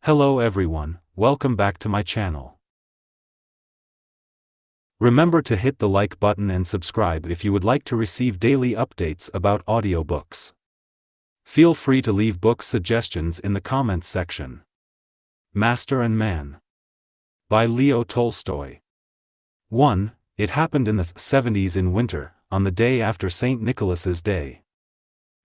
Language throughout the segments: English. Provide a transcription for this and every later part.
Hello everyone, welcome back to my channel. Remember to hit the like button and subscribe if you would like to receive daily updates about audiobooks. Feel free to leave book suggestions in the comments section. Master and Man by Leo Tolstoy. 1. It happened in the 70s in winter, on the day after St. Nicholas's Day.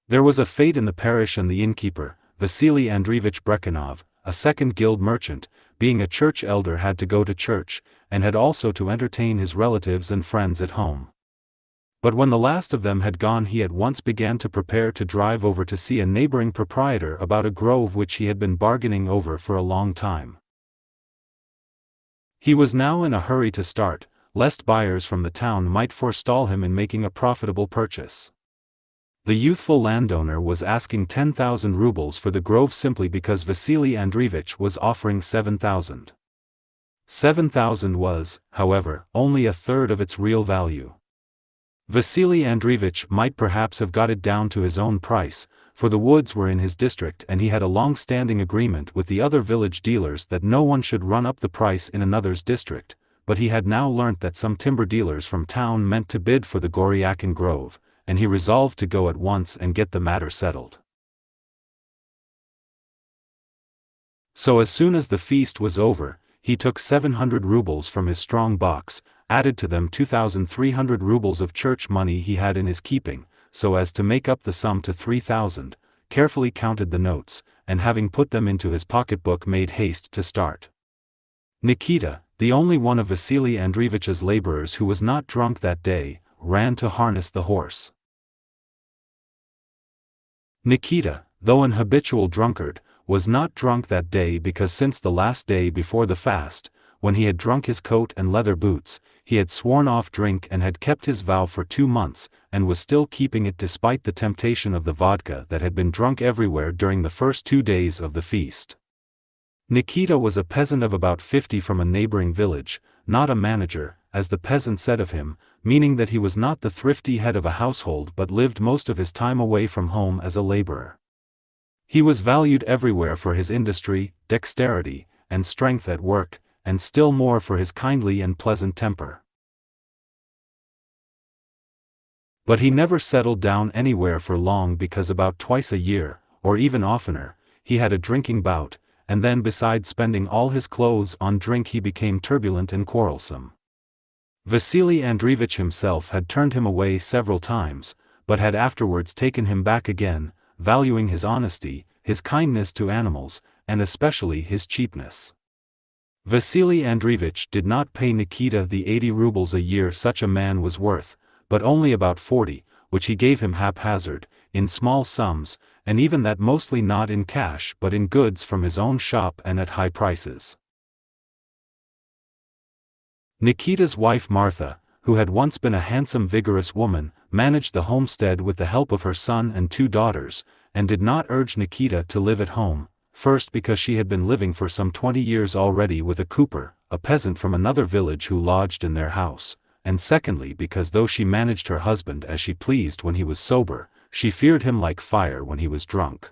There was a fete in the parish, and the innkeeper, Vasily Andreevich Brekhanov, a second guild merchant, being a church elder, had to go to church, and had also to entertain his relatives and friends at home. But when the last of them had gone, he at once began to prepare to drive over to see a neighboring proprietor about a grove which he had been bargaining over for a long time. He was now in a hurry to start, lest buyers from the town might forestall him in making a profitable purchase. The youthful landowner was asking 10,000 rubles for the grove simply because Vasily Andreevich was offering 7,000. 7,000 was, however, only a third of its real value. Vasily Andreevich might perhaps have got it down to his own price, for the woods were in his district and he had a long-standing agreement with the other village dealers that no one should run up the price in another's district, but he had now learnt that some timber dealers from town meant to bid for the Goryakin grove, and he resolved to go at once and get the matter settled. So as soon as the feast was over, he took 700 rubles from his strong box, added to them 2,300 rubles of church money he had in his keeping, so as to make up the sum to 3,000, carefully counted the notes, and having put them into his pocketbook made haste to start. Nikita, the only one of Vasily Andreevich's laborers who was not drunk that day, ran to harness the horse. Nikita, though an habitual drunkard, was not drunk that day because since the last day before the fast, when he had drunk his coat and leather boots, he had sworn off drink and had kept his vow for 2 months, and was still keeping it despite the temptation of the vodka that had been drunk everywhere during the first 2 days of the feast. Nikita was a peasant of about 50 from a neighboring village, not a manager, as the peasant said of him, meaning that he was not the thrifty head of a household but lived most of his time away from home as a laborer. He was valued everywhere for his industry, dexterity, and strength at work, and still more for his kindly and pleasant temper. But he never settled down anywhere for long because about twice a year, or even oftener, he had a drinking bout, and then besides spending all his clothes on drink he became turbulent and quarrelsome. Vasily Andreevich himself had turned him away several times, but had afterwards taken him back again, valuing his honesty, his kindness to animals, and especially his cheapness. Vasily Andreevich did not pay Nikita the 80 rubles a year such a man was worth, but only about 40, which he gave him haphazard, in small sums, and even that mostly not in cash but in goods from his own shop and at high prices. Nikita's wife Martha, who had once been a handsome vigorous woman, managed the homestead with the help of her son and 2 daughters, and did not urge Nikita to live at home, first because she had been living for some 20 years already with a cooper, a peasant from another village who lodged in their house, and secondly because though she managed her husband as she pleased when he was sober, she feared him like fire when he was drunk.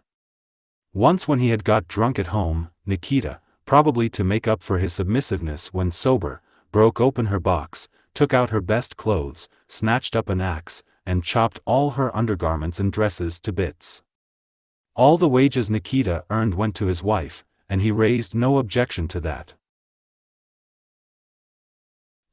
Once when he had got drunk at home, Nikita, probably to make up for his submissiveness when sober, broke open her box, took out her best clothes, snatched up an axe, and chopped all her undergarments and dresses to bits. All the wages Nikita earned went to his wife, and he raised no objection to that.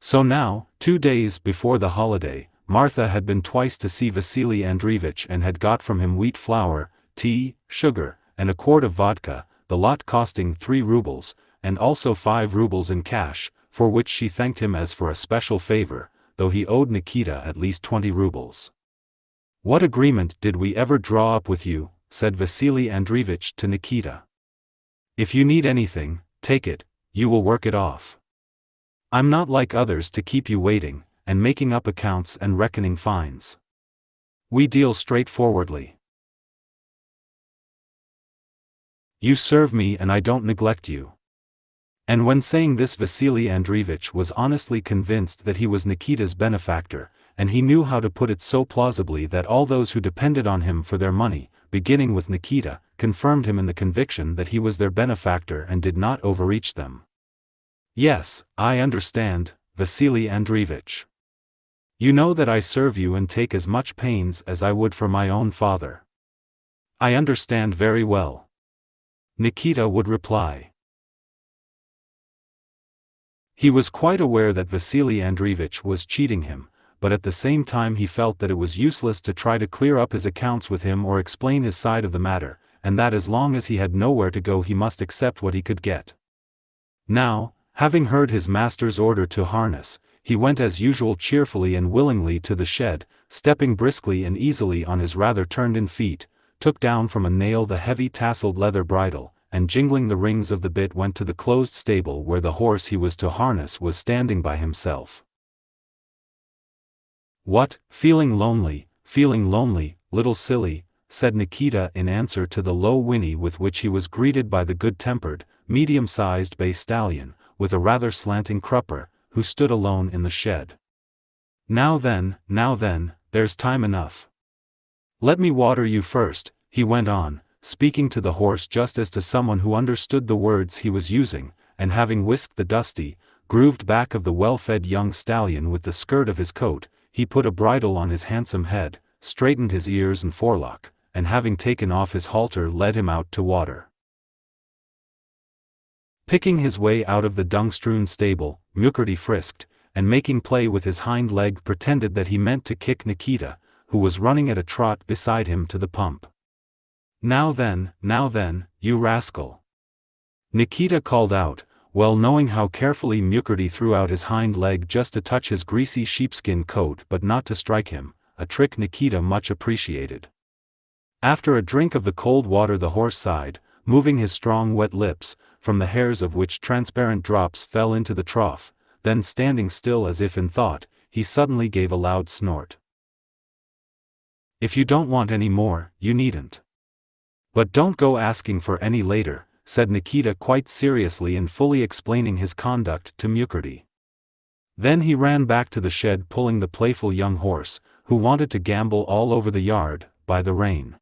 So now, 2 days before the holiday, Martha had been twice to see Vasily Andreevich and had got from him wheat flour, tea, sugar, and a quart of vodka, the lot costing 3 rubles, and also 5 rubles in cash, for which she thanked him as for a special favor, though he owed Nikita at least 20 rubles. "What agreement did we ever draw up with you?" said Vasily Andreevich to Nikita. "If you need anything, take it, you will work it off. I'm not like others to keep you waiting, and making up accounts and reckoning fines. We deal straightforwardly. You serve me and I don't neglect you." And when saying this, Vasily Andreevich was honestly convinced that he was Nikita's benefactor, and he knew how to put it so plausibly that all those who depended on him for their money, beginning with Nikita, confirmed him in the conviction that he was their benefactor and did not overreach them. "Yes, I understand, Vasily Andreevich. You know that I serve you and take as much pains as I would for my own father." "I understand very well," Nikita would reply. He was quite aware that Vasily Andreevich was cheating him, but at the same time he felt that it was useless to try to clear up his accounts with him or explain his side of the matter, and that as long as he had nowhere to go he must accept what he could get. Now, having heard his master's order to harness, he went as usual cheerfully and willingly to the shed, stepping briskly and easily on his rather turned-in feet, took down from a nail the heavy tasseled leather bridle, and jingling the rings of the bit went to the closed stable where the horse he was to harness was standing by himself. "What, feeling lonely, little silly," said Nikita in answer to the low whinny with which he was greeted by the good-tempered, medium-sized bay stallion, with a rather slanting crupper, who stood alone in the shed. Now then, there's time enough. Let me water you first," he went on, speaking to the horse just as to someone who understood the words he was using, and having whisked the dusty, grooved back of the well-fed young stallion with the skirt of his coat, he put a bridle on his handsome head, straightened his ears and forelock, and having taken off his halter led him out to water. Picking his way out of the dung-strewn stable, Mukurty frisked, and making play with his hind leg pretended that he meant to kick Nikita, who was running at a trot beside him to the pump. Now then, you rascal!" Nikita called out, well knowing how carefully Mukurty threw out his hind leg just to touch his greasy sheepskin coat but not to strike him, a trick Nikita much appreciated. After a drink of the cold water the horse sighed, moving his strong wet lips, from the hairs of which transparent drops fell into the trough, then standing still as if in thought, he suddenly gave a loud snort. "If you don't want any more, you needn't. But don't go asking for any later," said Nikita quite seriously and fully explaining his conduct to Mukurty. Then he ran back to the shed pulling the playful young horse, who wanted to gambol all over the yard, by the rein.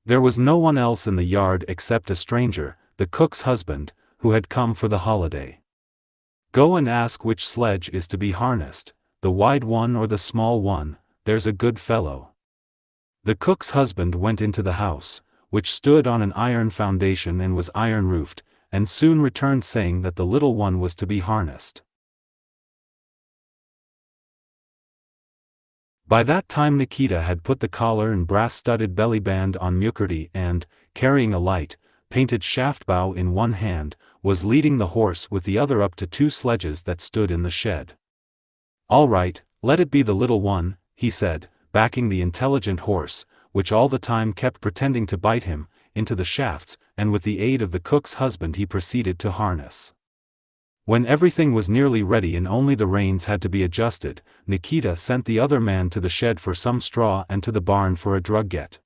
There was no one else in the yard except a stranger, the cook's husband, who had come for the holiday. "Go and ask which sledge is to be harnessed, the wide one or the small one, there's a good fellow." The cook's husband went into the house, which stood on an iron foundation and was iron-roofed, and soon returned saying that the little one was to be harnessed. By that time Nikita had put the collar and brass-studded belly-band on Mukurty and, carrying a light, painted shaft-bow in one hand, was leading the horse with the other up to two sledges that stood in the shed. "All right, let it be the little one," he said, backing the intelligent horse, which all the time kept pretending to bite him, into the shafts, and with the aid of the cook's husband he proceeded to harness. When everything was nearly ready and only the reins had to be adjusted, Nikita sent the other man to the shed for some straw and to the barn for a drugget.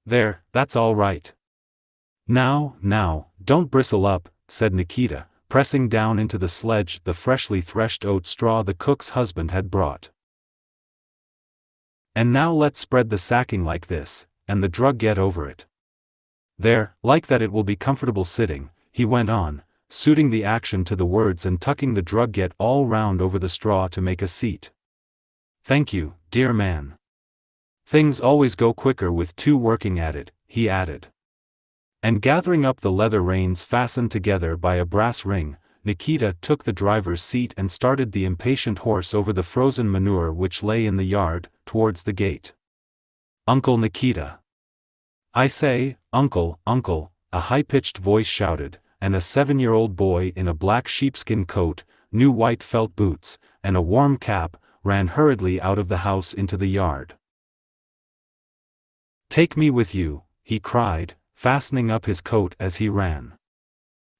"There, that's all right. Now, don't bristle up," said Nikita, pressing down into the sledge the freshly threshed oat straw the cook's husband had brought. "And now let's spread the sacking like this, and the drugget over it. There, like that it will be comfortable sitting," he went on, suiting the action to the words and tucking the drugget all round over the straw to make a seat. "Thank you, dear man. Things always go quicker with two working at it," he added. And gathering up the leather reins fastened together by a brass ring, Nikita took the driver's seat and started the impatient horse over the frozen manure which lay in the yard, towards the gate. "Uncle Nikita! I say, uncle," a high-pitched voice shouted, and a 7-year-old boy in a black sheepskin coat, new white felt boots, and a warm cap, ran hurriedly out of the house into the yard. "Take me with you," he cried, fastening up his coat as he ran.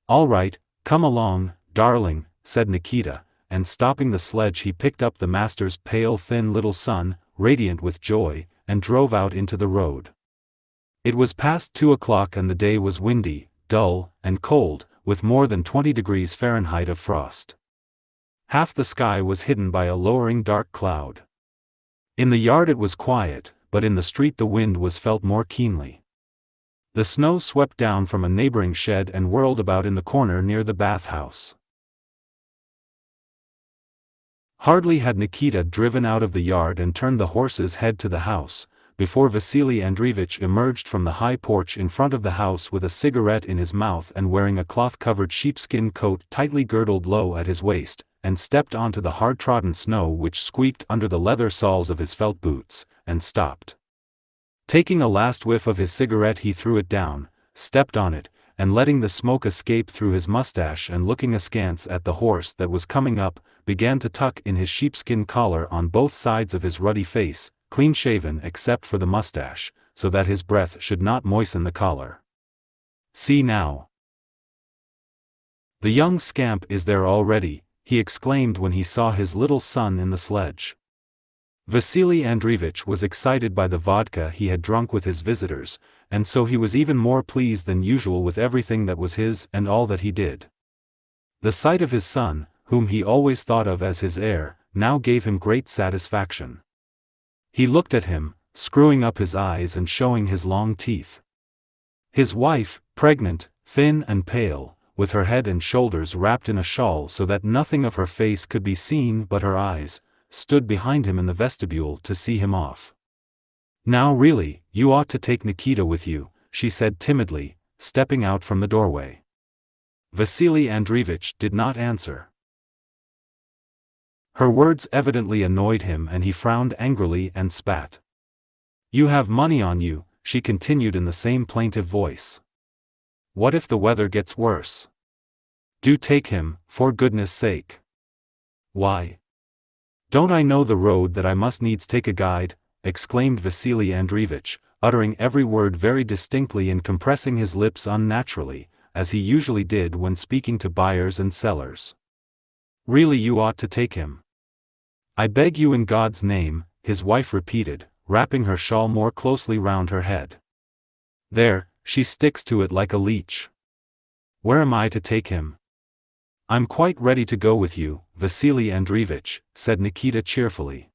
"All right, come along, darling," said Nikita, and stopping the sledge he picked up the master's pale thin little son, radiant with joy, and drove out into the road. It was past 2 o'clock and the day was windy, dull, and cold, with more than 20 degrees Fahrenheit of frost. Half the sky was hidden by a lowering dark cloud. In the yard it was quiet, but in the street the wind was felt more keenly. The snow swept down from a neighboring shed and whirled about in the corner near the bathhouse. Hardly had Nikita driven out of the yard and turned the horse's head to the house, before Vasily Andreevich emerged from the high porch in front of the house with a cigarette in his mouth and wearing a cloth-covered sheepskin coat tightly girdled low at his waist, and stepped onto the hard-trodden snow which squeaked under the leather soles of his felt boots, and stopped. Taking a last whiff of his cigarette, he threw it down, stepped on it, and letting the smoke escape through his mustache and looking askance at the horse that was coming up, began to tuck in his sheepskin collar on both sides of his ruddy face, clean-shaven except for the mustache, so that his breath should not moisten the collar. "See now. The young scamp is there already," he exclaimed when he saw his little son in the sledge. Vasily Andreevich was excited by the vodka he had drunk with his visitors, and so he was even more pleased than usual with everything that was his and all that he did. The sight of his son, whom he always thought of as his heir, now gave him great satisfaction. He looked at him, screwing up his eyes and showing his long teeth. His wife, pregnant, thin and pale, with her head and shoulders wrapped in a shawl so that nothing of her face could be seen but her eyes, stood behind him in the vestibule to see him off. "Now really, you ought to take Nikita with you," she said timidly, stepping out from the doorway. Vasily Andreevich did not answer. Her words evidently annoyed him and he frowned angrily and spat. "You have money on you," she continued in the same plaintive voice. "What if the weather gets worse? Do take him, for goodness sake." "Why? Don't I know the road that I must needs take a guide?" exclaimed Vasily Andreevich, uttering every word very distinctly and compressing his lips unnaturally, as he usually did when speaking to buyers and sellers. "Really, you ought to take him." "I beg you in God's name," his wife repeated, wrapping her shawl more closely round her head. "There, she sticks to it like a leech. Where am I to take him?" "I'm quite ready to go with you, Vasily Andreevich," said Nikita cheerfully.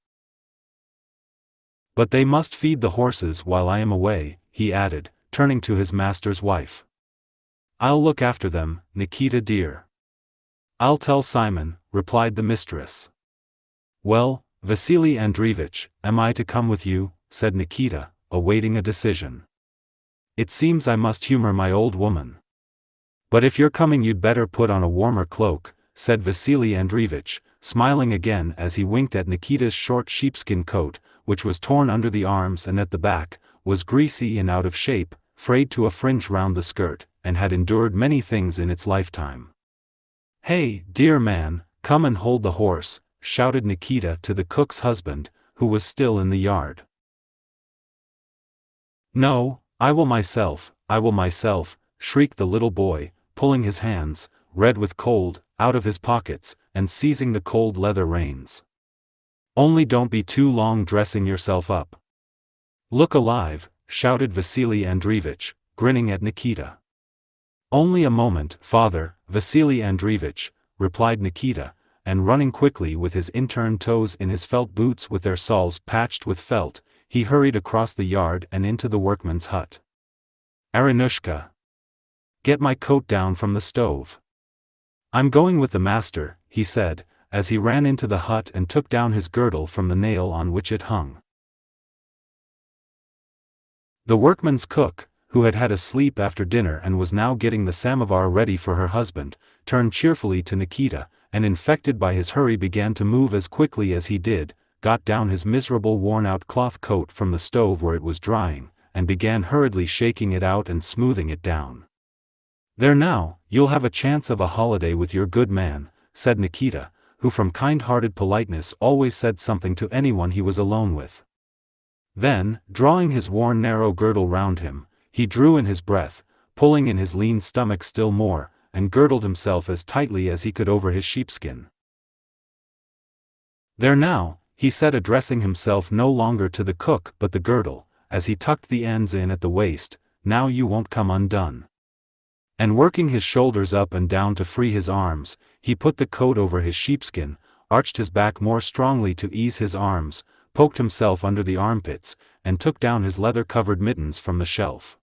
"But they must feed the horses while I am away," he added, turning to his master's wife. "I'll look after them, Nikita dear." "I'll tell Simon," replied the mistress. "Well, Vasily Andreevich, am I to come with you?" said Nikita, awaiting a decision. "It seems I must humor my old woman." "But if you're coming you'd better put on a warmer cloak," said Vasily Andreevich, smiling again as he winked at Nikita's short sheepskin coat, which was torn under the arms and at the back, was greasy and out of shape, frayed to a fringe round the skirt, and had endured many things in its lifetime. "Hey, dear man, come and hold the horse," shouted Nikita to the cook's husband, who was still in the yard. "No, I will myself, shrieked the little boy, pulling his hands, red with cold, out of his pockets, and seizing the cold leather reins. "Only don't be too long dressing yourself up." "Look alive," shouted Vasily Andreevich, grinning at Nikita. "Only a moment, father, Vasily Andreevich," replied Nikita, and running quickly with his inturned toes in his felt boots with their soles patched with felt, he hurried across the yard and into the workman's hut. "Arinushka, get my coat down from the stove." "I'm going with the master," he said, as he ran into the hut and took down his girdle from the nail on which it hung. The workman's cook, who had had a sleep after dinner and was now getting the samovar ready for her husband, turned cheerfully to Nikita, and infected by his hurry began to move as quickly as he did, got down his miserable worn-out cloth coat from the stove where it was drying, and began hurriedly shaking it out and smoothing it down. "There now, you'll have a chance of a holiday with your good man," said Nikita, who from kind-hearted politeness always said something to anyone he was alone with. Then, drawing his worn narrow girdle round him, he drew in his breath, pulling in his lean stomach still more, and girdled himself as tightly as he could over his sheepskin. "There now," he said, addressing himself no longer to the cook but the girdle, as he tucked the ends in at the waist, "now you won't come undone." And working his shoulders up and down to free his arms, he put the coat over his sheepskin, arched his back more strongly to ease his arms, poked himself under the armpits, and took down his leather-covered mittens from the shelf.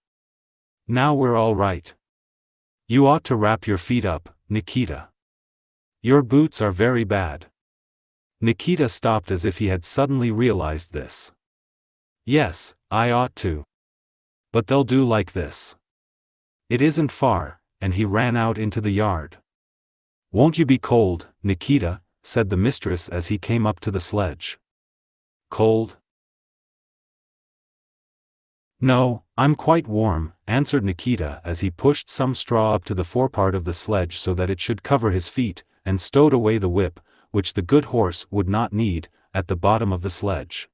Now we're all right. You ought to wrap your feet up, Nikita. Your boots are very bad. Nikita stopped as if he had suddenly realized this. Yes, I ought to. But they'll do like this. It isn't far, and he ran out into the yard. Won't you be cold, Nikita? Said the mistress as he came up to the sledge. Cold? No, I'm quite warm, answered Nikita as he pushed some straw up to the forepart of the sledge so that it should cover his feet, and stowed away the whip, which the good horse would not need, at the bottom of the sledge.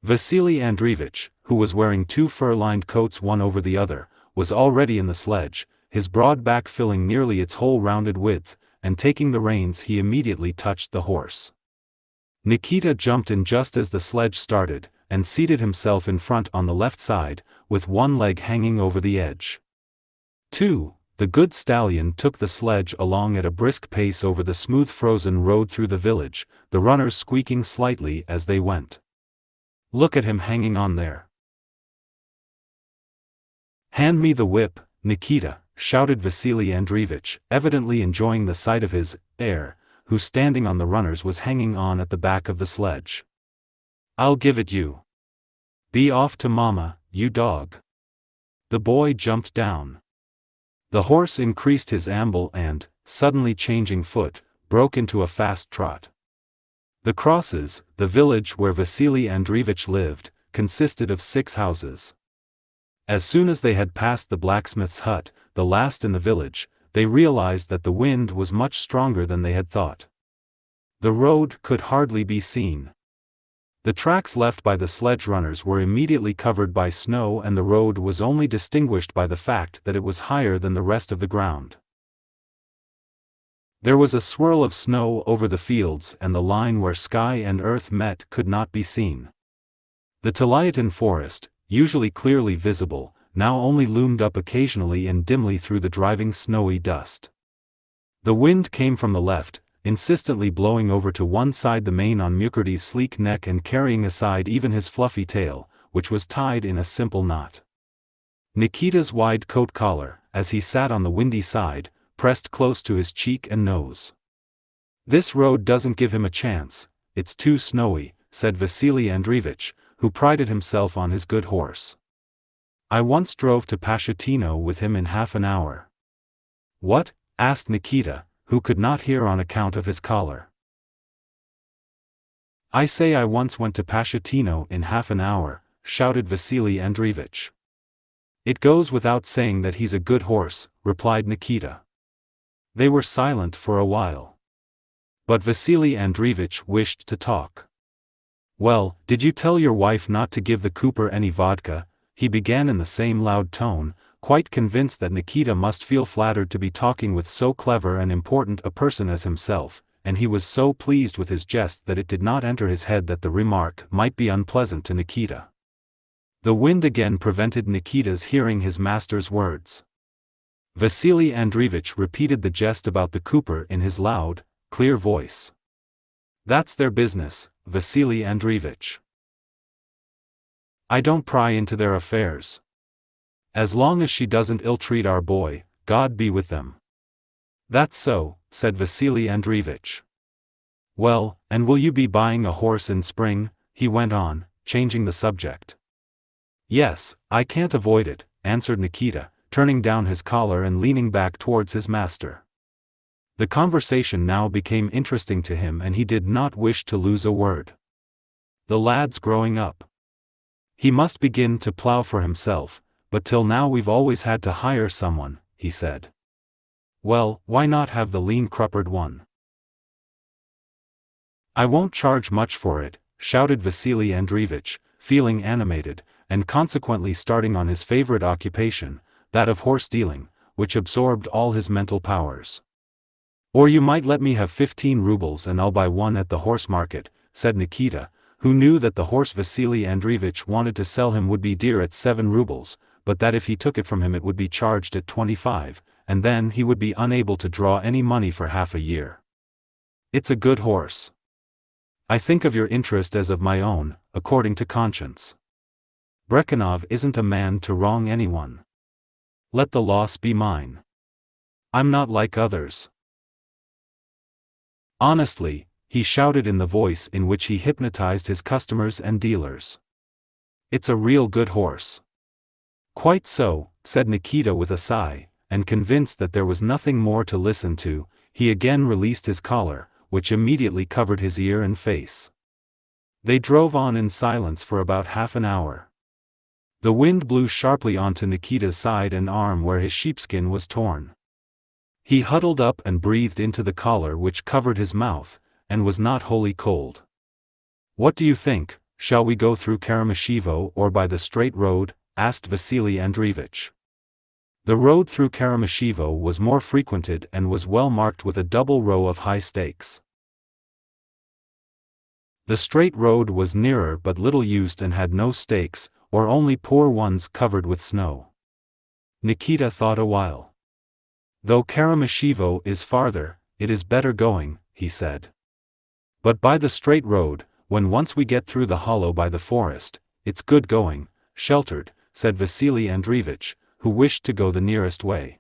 Vasily Andreevich, who was wearing 2 fur-lined coats one over the other, was already in the sledge, his broad back filling nearly its whole rounded width, and taking the reins he immediately touched the horse. Nikita jumped in just as the sledge started, and seated himself in front on the left side, with one leg hanging over the edge. 2. The good stallion took the sledge along at a brisk pace over the smooth frozen road through the village, the runners squeaking slightly as they went. Look at him hanging on there. Hand me the whip, Nikita, shouted Vasily Andreevich, evidently enjoying the sight of his heir, who standing on the runners was hanging on at the back of the sledge. I'll give it you. Be off to mama, you dog. The boy jumped down. The horse increased his amble and, suddenly changing foot, broke into a fast trot. The crosses, the village where Vasily Andreevich lived, consisted of 6 houses. As soon as they had passed the blacksmith's hut, the last in the village, they realized that the wind was much stronger than they had thought. The road could hardly be seen. The tracks left by the sledge runners were immediately covered by snow, and the road was only distinguished by the fact that it was higher than the rest of the ground. There was a swirl of snow over the fields, and the line where sky and earth met could not be seen. The Taliatan forest, usually clearly visible, now only loomed up occasionally and dimly through the driving snowy dust. The wind came from the left, insistently blowing over to one side the mane on Mukurty's sleek neck and carrying aside even his fluffy tail, which was tied in a simple knot. Nikita's wide coat collar, as he sat on the windy side, pressed close to his cheek and nose. This road doesn't give him a chance, it's too snowy, said Vasily Andreevich, who prided himself on his good horse. I once drove to Pashutino with him in half an hour. What? Asked Nikita, who could not hear on account of his collar. I say I once went to Pashutino in half an hour, shouted Vasily Andreevich. It goes without saying that he's a good horse, replied Nikita. They were silent for a while. But Vasily Andreevich wished to talk. Well, did you tell your wife not to give the cooper any vodka? He began in the same loud tone, quite convinced that Nikita must feel flattered to be talking with so clever and important a person as himself, and he was so pleased with his jest that it did not enter his head that the remark might be unpleasant to Nikita. The wind again prevented Nikita's hearing his master's words. Vasily Andreevich repeated the jest about the cooper in his loud, clear voice. That's their business, Vasily Andreevich. I don't pry into their affairs. As long as she doesn't ill-treat our boy, God be with them. That's so, said Vasily Andreevich. Well, and will you be buying a horse in spring? He went on, changing the subject. Yes, I can't avoid it, answered Nikita, turning down his collar and leaning back towards his master. The conversation now became interesting to him and he did not wish to lose a word. The lad's growing up. He must begin to plow for himself, but till now we've always had to hire someone, he said. Well, why not have the lean cruppered one? I won't charge much for it, shouted Vasily Andreevich, feeling animated, and consequently starting on his favorite occupation, that of horse dealing, which absorbed all his mental powers. Or you might let me have 15 rubles and I'll buy one at the horse market, said Nikita, who knew that the horse Vasily Andreevich wanted to sell him would be dear at 7 rubles, but that if he took it from him it would be charged at 25, and then he would be unable to draw any money for half a year. It's a good horse. I think of your interest as of my own, according to conscience. Brekhanov isn't a man to wrong anyone. Let the loss be mine. I'm not like others. Honestly, he shouted in the voice in which he hypnotized his customers and dealers. It's a real good horse. Quite so, said Nikita with a sigh, and convinced that there was nothing more to listen to, he again released his collar, which immediately covered his ear and face. They drove on in silence for about half an hour. The wind blew sharply onto Nikita's side and arm where his sheepskin was torn. He huddled up and breathed into the collar which covered his mouth, and was not wholly cold. What do you think, shall we go through Karamyshevo or by the straight road? Asked Vasily Andreevich. The road through Karamyshevo was more frequented and was well marked with a double row of high stakes. The straight road was nearer but little used and had no stakes, or only poor ones covered with snow. Nikita thought a while. Though Karamyshevo is farther, it is better going, he said. But by the straight road, when once we get through the hollow by the forest, it's good going, sheltered, said Vasily Andreevich, who wished to go the nearest way.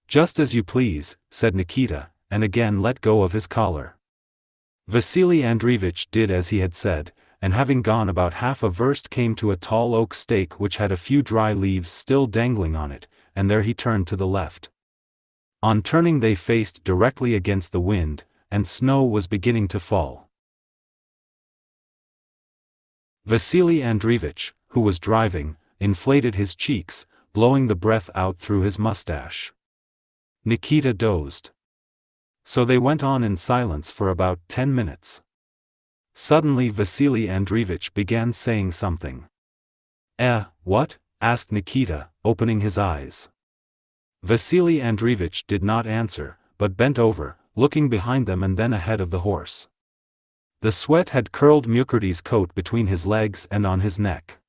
Just as you please, said Nikita, and again let go of his collar. Vasily Andreevich did as he had said, and having gone about half a verst came to a tall oak stake which had a few dry leaves still dangling on it, and there he turned to the left. On turning they faced directly against the wind, and snow was beginning to fall. Vasily Andreevich, who was driving, inflated his cheeks, blowing the breath out through his mustache. Nikita dozed. So they went on in silence for about 10 minutes. Suddenly Vasily Andreevich began saying something. What? Asked Nikita, opening his eyes. Vasily Andreevich did not answer, but bent over, looking behind them and then ahead of the horse. The sweat had curled Mukurty's coat between his legs and on his neck.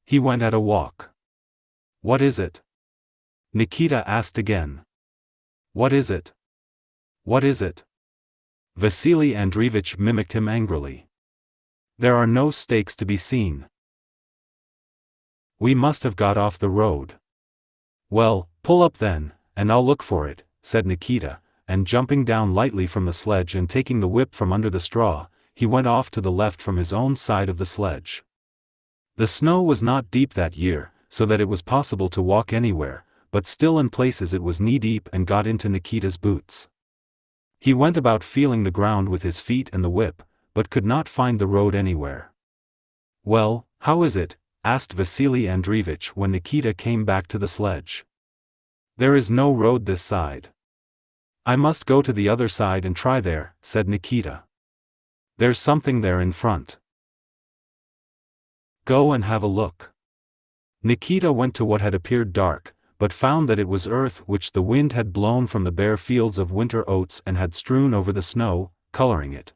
He went at a walk. What is it? Nikita asked again. What is it? What is it? Vasily Andreevich mimicked him angrily. There are no stakes to be seen. We must have got off the road. Well, pull up then, and I'll look for it, said Nikita, and jumping down lightly from the sledge and taking the whip from under the straw, he went off to the left from his own side of the sledge. The snow was not deep that year, so that it was possible to walk anywhere, but still in places it was knee-deep and got into Nikita's boots. He went about feeling the ground with his feet and the whip, but could not find the road anywhere. Well, how is it? Asked Vasily Andreevich when Nikita came back to the sledge. There is no road this side. I must go to the other side and try there, said Nikita. There's something there in front. Go and have a look. Nikita went to what had appeared dark, but found that it was earth which the wind had blown from the bare fields of winter oats and had strewn over the snow, coloring it.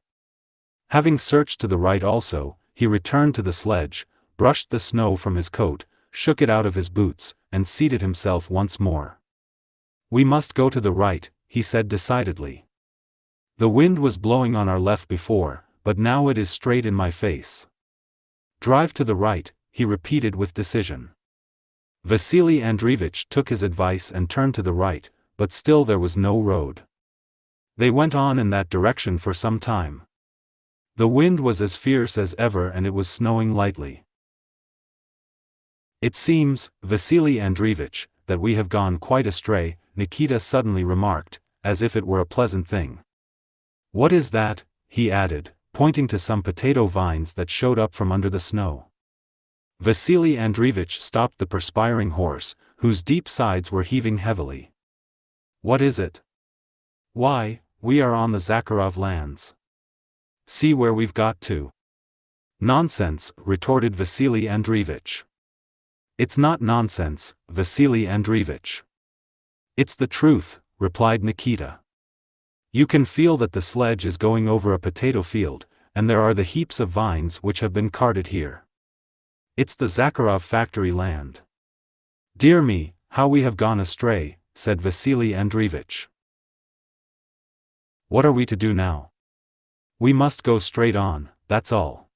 Having searched to the right also, he returned to the sledge, brushed the snow from his coat, shook it out of his boots, and seated himself once more. We must go to the right, he said decidedly. The wind was blowing on our left before, but now it is straight in my face. Drive to the right, he repeated with decision. Vasily Andreevich took his advice and turned to the right, but still there was no road. They went on in that direction for some time. The wind was as fierce as ever and it was snowing lightly. It seems, Vasily Andreevich, that we have gone quite astray, Nikita suddenly remarked, as if it were a pleasant thing. What is that? He added, pointing to some potato vines that showed up from under the snow. Vasily Andreevich stopped the perspiring horse, whose deep sides were heaving heavily. What is it? Why, we are on the Zakharov lands. See where we've got to. Nonsense, retorted Vasily Andreevich. It's not nonsense, Vasily Andreevich. It's the truth, replied Nikita. You can feel that the sledge is going over a potato field, and there are the heaps of vines which have been carted here. It's the Zakharov factory land. Dear me, how we have gone astray, said Vasily Andreevich. What are we to do now? We must go straight on, that's all.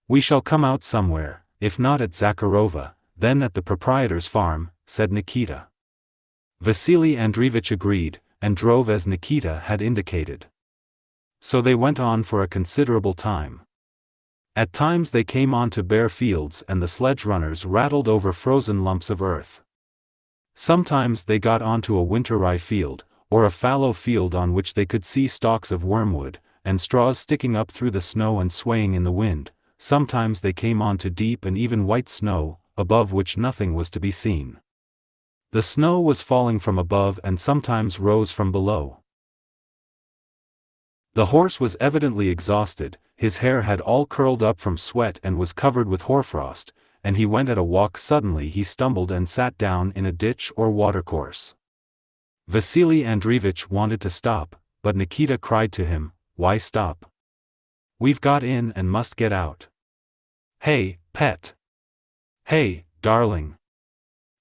We shall come out somewhere, if not at Zakharova, then at the proprietor's farm, said Nikita. Vasily Andreevich agreed, and drove as Nikita had indicated. So they went on for a considerable time. At times they came onto bare fields and the sledge runners rattled over frozen lumps of earth. Sometimes they got onto a winter rye field, or a fallow field on which they could see stalks of wormwood, and straws sticking up through the snow and swaying in the wind. Sometimes they came onto deep and even white snow, above which nothing was to be seen. The snow was falling from above and sometimes rose from below. The horse was evidently exhausted, his hair had all curled up from sweat and was covered with hoarfrost, and he went at a walk. Suddenly he stumbled and sat down in a ditch or watercourse. Vasily Andreevich wanted to stop, but Nikita cried to him, "Why stop? We've got in and must get out. Hey, pet! Hey, darling!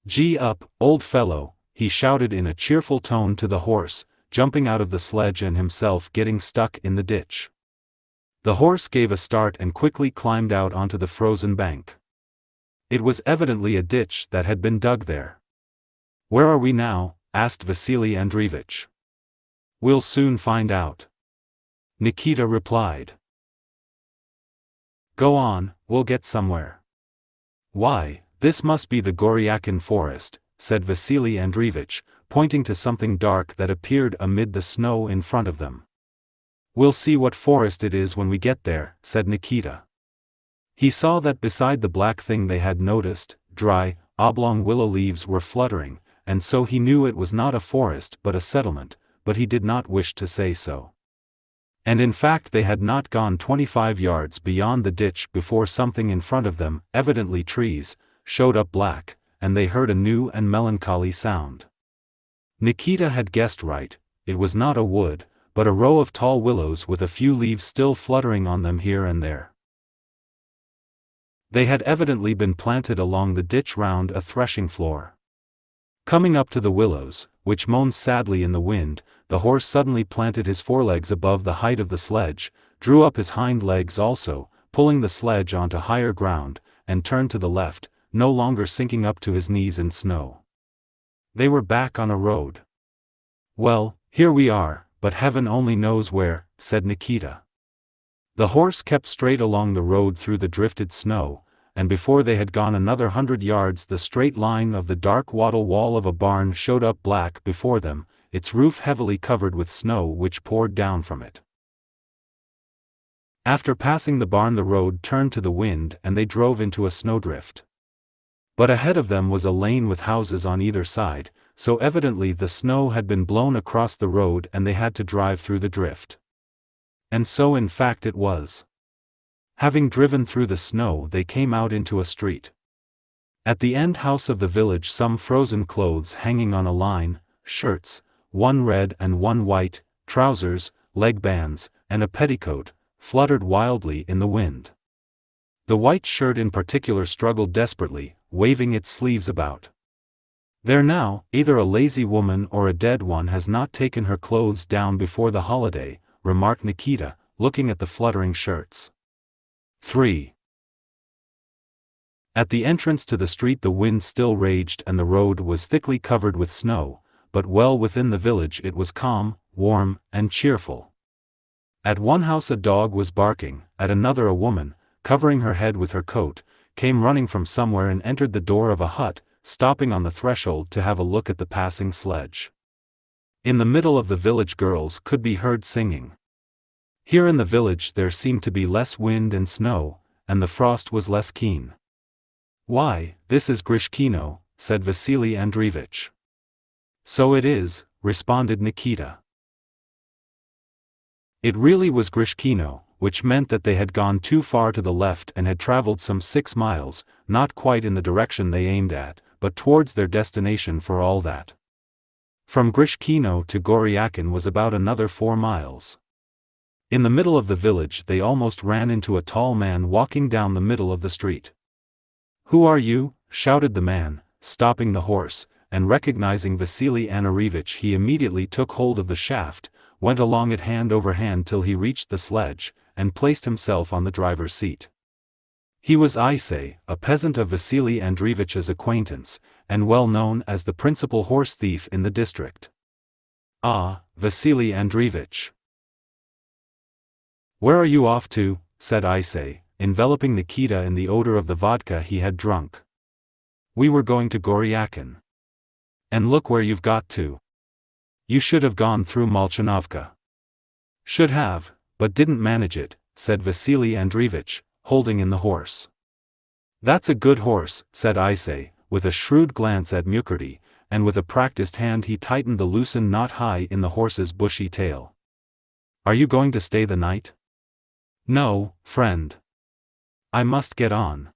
Gee up, old fellow," he shouted in a cheerful tone to the horse, jumping out of the sledge and himself getting stuck in the ditch. The horse gave a start and quickly climbed out onto the frozen bank. It was evidently a ditch that had been dug there. "Where are we now?" asked Vasily Andreevich. "We'll soon find out," Nikita replied. "Go on, we'll get somewhere." "Why, this must be the Goryakin forest," said Vasily Andreevich, pointing to something dark that appeared amid the snow in front of them. "We'll see what forest it is when we get there," said Nikita. He saw that beside the black thing they had noticed, dry, oblong willow leaves were fluttering, and so he knew it was not a forest but a settlement, but he did not wish to say so. And in fact they had not gone 25 yards beyond the ditch before something in front of them, evidently trees, showed up black, and they heard a new and melancholy sound. Nikita had guessed right, it was not a wood, but a row of tall willows with a few leaves still fluttering on them here and there. They had evidently been planted along the ditch round a threshing floor. Coming up to the willows, which moaned sadly in the wind, the horse suddenly planted his forelegs above the height of the sledge, drew up his hind legs also, pulling the sledge onto higher ground, and turned to the left, no longer sinking up to his knees in snow. They were back on a road. "Well, here we are, but heaven only knows where," said Nikita. The horse kept straight along the road through the drifted snow, and before they had gone another 100 yards the straight line of the dark wattle wall of a barn showed up black before them, its roof heavily covered with snow which poured down from it. After passing the barn the road turned to the wind and they drove into a snowdrift. But ahead of them was a lane with houses on either side, so evidently the snow had been blown across the road and they had to drive through the drift. And so in fact it was. Having driven through the snow they came out into a street. At the end house of the village some frozen clothes hanging on a line, shirts, one red and one white, trousers, leg bands, and a petticoat, fluttered wildly in the wind. The white shirt in particular struggled desperately, waving its sleeves about. "There now, either a lazy woman or a dead one has not taken her clothes down before the holiday," remarked Nikita, looking at the fluttering shirts. 3. At the entrance to the street the wind still raged and the road was thickly covered with snow, but well within the village it was calm, warm, and cheerful. At one house a dog was barking, at another a woman, covering her head with her coat, came running from somewhere and entered the door of a hut, stopping on the threshold to have a look at the passing sledge. In the middle of the village girls could be heard singing. Here in the village there seemed to be less wind and snow, and the frost was less keen. "Why, this is Grishkino," said Vasily Andreevich. "So it is," responded Nikita. It really was Grishkino, which meant that they had gone too far to the left and had traveled some 6 miles, not quite in the direction they aimed at, but towards their destination for all that. From Grishkino to Goryakin was about another 4 miles. In the middle of the village they almost ran into a tall man walking down the middle of the street. "Who are you?" shouted the man, stopping the horse, and recognizing Vasily Andreevich he immediately took hold of the shaft, went along it hand over hand till he reached the sledge, and placed himself on the driver's seat. He was Isay, a peasant of Vasily Andreevich's acquaintance, and well known as the principal horse thief in the district. "Ah, Vasily Andreevich. Where are you off to?" said Isay, enveloping Nikita in the odor of the vodka he had drunk. "We were going to Goryakin. And look where you've got to. You should have gone through Molchanovka." "Should have, but didn't manage it," said Vasily Andreevich, holding in the horse. "That's a good horse," said Isay, with a shrewd glance at Mukherjee, and with a practiced hand he tightened the loosened knot high in the horse's bushy tail. "Are you going to stay the night?" "No, friend. I must get on.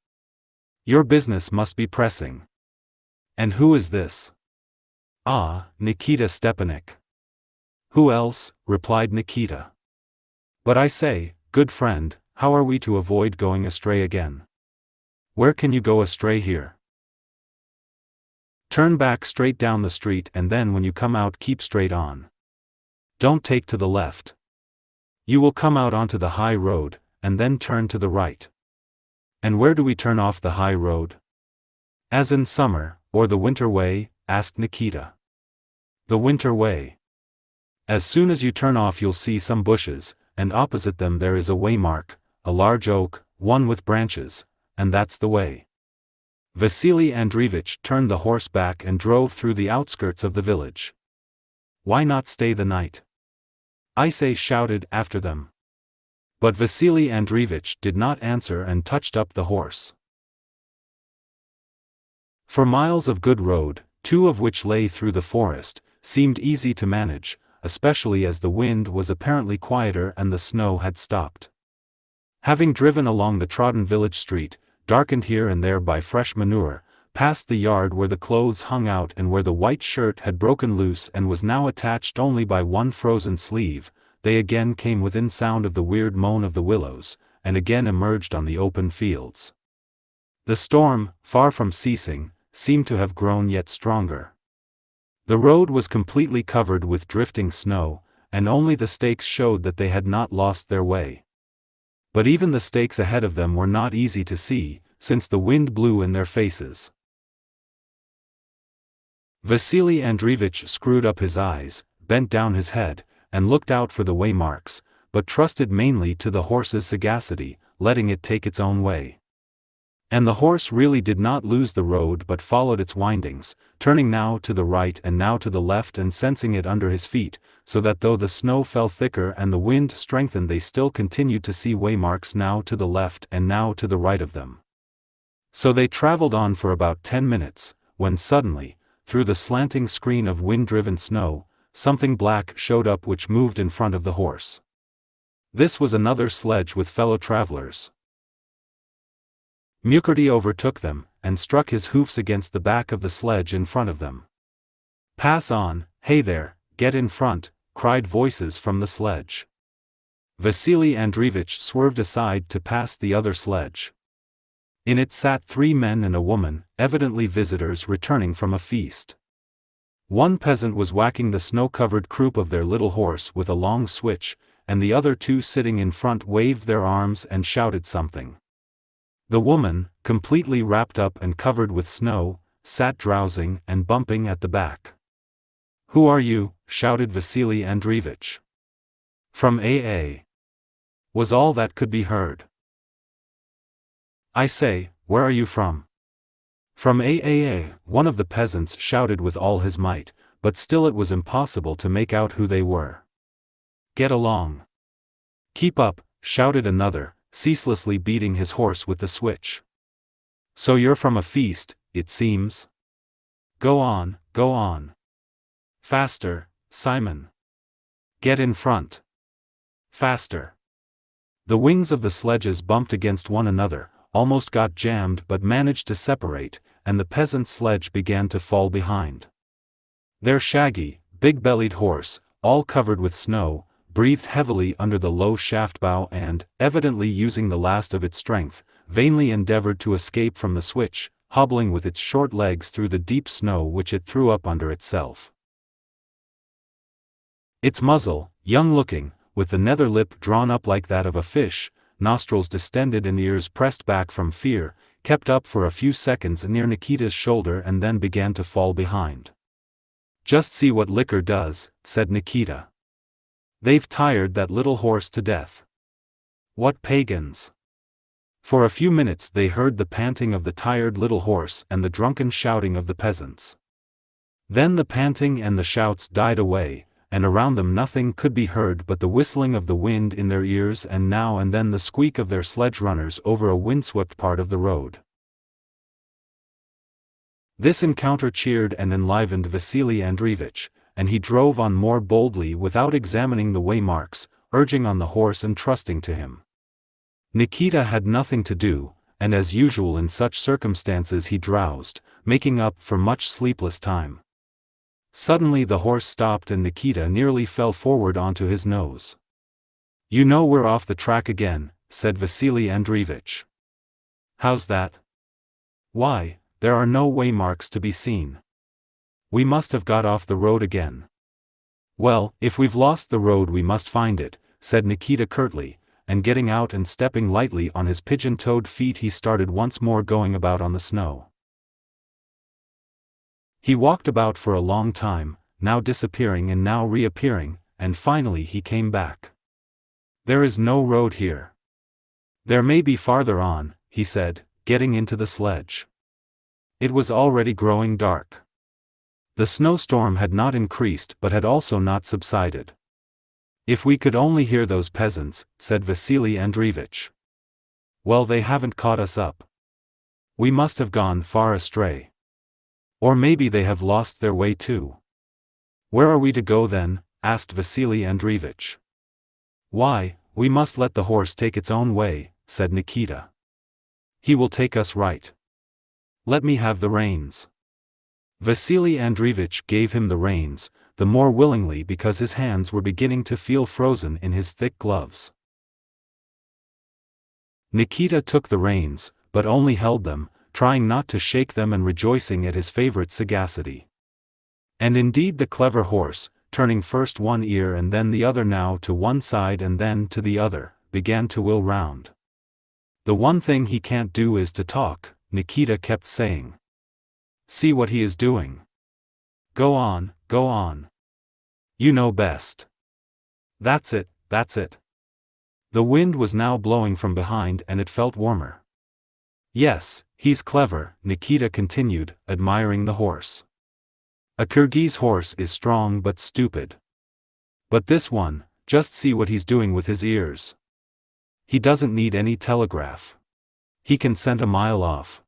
Your business must be pressing." "And who is this?" "Ah, Nikita Stepanik." "Who else?" replied Nikita. "But I say, good friend, how are we to avoid going astray again?" "Where can you go astray here?" "Turn back straight down the street and then when you come out keep straight on. Don't take to the left. You will come out onto the high road, and then turn to the right." "And where do we turn off the high road?" "As in summer, or the winter way?" asked Nikita. "The winter way. As soon as you turn off you'll see some bushes, and opposite them there is a waymark, a large oak, one with branches, and that's the way." Vasily Andreevich turned the horse back and drove through the outskirts of the village. "Why not stay the night?" Isay shouted after them. But Vasily Andreevich did not answer and touched up the horse. For miles of good road, 2 of which lay through the forest, seemed easy to manage, especially as the wind was apparently quieter and the snow had stopped. Having driven along the trodden village street, darkened here and there by fresh manure, past the yard where the clothes hung out and where the white shirt had broken loose and was now attached only by one frozen sleeve, they again came within sound of the weird moan of the willows, and again emerged on the open fields. The storm, far from ceasing, seemed to have grown yet stronger. The road was completely covered with drifting snow, and only the stakes showed that they had not lost their way. But even the stakes ahead of them were not easy to see, since the wind blew in their faces. Vasily Andreevich screwed up his eyes, bent down his head, and looked out for the waymarks, but trusted mainly to the horse's sagacity, letting it take its own way. And the horse really did not lose the road but followed its windings, turning now to the right and now to the left and sensing it under his feet, so that though the snow fell thicker and the wind strengthened they still continued to see waymarks now to the left and now to the right of them. So they traveled on for about 10 minutes, when suddenly, through the slanting screen of wind-driven snow, something black showed up which moved in front of the horse. This was another sledge with fellow travelers. Mukherjee overtook them, and struck his hoofs against the back of the sledge in front of them. "Pass on, hey there, get in front," cried voices from the sledge. Vasily Andreevich swerved aside to pass the other sledge. In it sat 3 men and a woman, evidently visitors returning from a feast. One peasant was whacking the snow-covered croup of their little horse with a long switch, and the other 2 sitting in front waved their arms and shouted something. The woman, completely wrapped up and covered with snow, sat drowsing and bumping at the back. "Who are you?" shouted Vasily Andreevich. "From AA." was all that could be heard. "I say, where are you from?" "From AAA," one of the peasants shouted with all his might, but still it was impossible to make out who they were. "Get along." "Keep up," shouted another, ceaselessly beating his horse with the switch. "So you're from a feast, it seems. Go on, go on. Faster, Simon. Get in front. Faster." The wings of the sledges bumped against one another, almost got jammed but managed to separate, and the peasant's sledge began to fall behind. Their shaggy, big-bellied horse, all covered with snow, breathed heavily under the low shaft bow and, evidently using the last of its strength, vainly endeavored to escape from the switch, hobbling with its short legs through the deep snow which it threw up under itself. Its muzzle, young-looking, with the nether lip drawn up like that of a fish, nostrils distended and ears pressed back from fear, kept up for a few seconds near Nikita's shoulder and then began to fall behind. "Just see what liquor does," said Nikita. "They've tired that little horse to death. What pagans!" For a few minutes they heard the panting of the tired little horse and the drunken shouting of the peasants. Then the panting and the shouts died away, and around them nothing could be heard but the whistling of the wind in their ears and now and then the squeak of their sledge runners over a windswept part of the road. This encounter cheered and enlivened Vasily Andreevich, and he drove on more boldly without examining the waymarks, urging on the horse and trusting to him. Nikita had nothing to do, and as usual in such circumstances he drowsed, making up for much sleepless time. Suddenly the horse stopped and Nikita nearly fell forward onto his nose. "You know we're off the track again," said Vasily Andreevich. "How's that?" "Why, there are no waymarks to be seen. We must have got off the road again." "Well, if we've lost the road we must find it," said Nikita curtly, and getting out and stepping lightly on his pigeon-toed feet he started once more going about on the snow. He walked about for a long time, now disappearing and now reappearing, and finally he came back. "There is no road here." "There may be farther on," he said, getting into the sledge. It was already growing dark. The snowstorm had not increased but had also not subsided. "If we could only hear those peasants," said Vasily Andreevich. "Well, they haven't caught us up. We must have gone far astray. Or maybe they have lost their way too." "Where are we to go then?" asked Vasily Andreevich. "Why, we must let the horse take its own way," said Nikita. "He will take us right. Let me have the reins." Vasily Andreevich gave him the reins, the more willingly because his hands were beginning to feel frozen in his thick gloves. Nikita took the reins, but only held them, trying not to shake them and rejoicing at his favorite sagacity. And indeed the clever horse, turning first one ear and then the other now to one side and then to the other, began to wheel round. "The one thing he can't do is to talk," Nikita kept saying. "See what he is doing. Go on, go on. You know best. That's it, that's it." The wind was now blowing from behind and it felt warmer. "Yes, he's clever," Nikita continued, admiring the horse. "A Kyrgyz horse is strong but stupid. But this one, just see what he's doing with his ears. He doesn't need any telegraph. He can scent a mile off."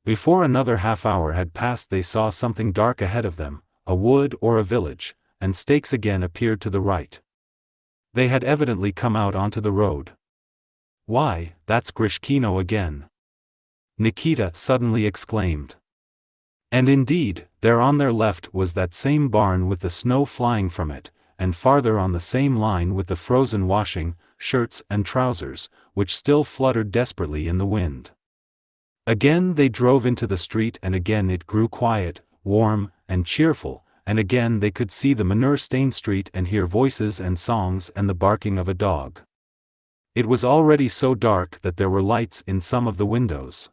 Before another half hour had passed they saw something dark ahead of them, a wood or a village, and stakes again appeared to the right. They had evidently come out onto the road. "Why, that's Grishkino again!" Nikita suddenly exclaimed. And indeed, there on their left was that same barn with the snow flying from it, and farther on the same line with the frozen washing, shirts and trousers, which still fluttered desperately in the wind. Again they drove into the street and again it grew quiet, warm, and cheerful, and again they could see the manure-stained street and hear voices and songs and the barking of a dog. It was already so dark that there were lights in some of the windows.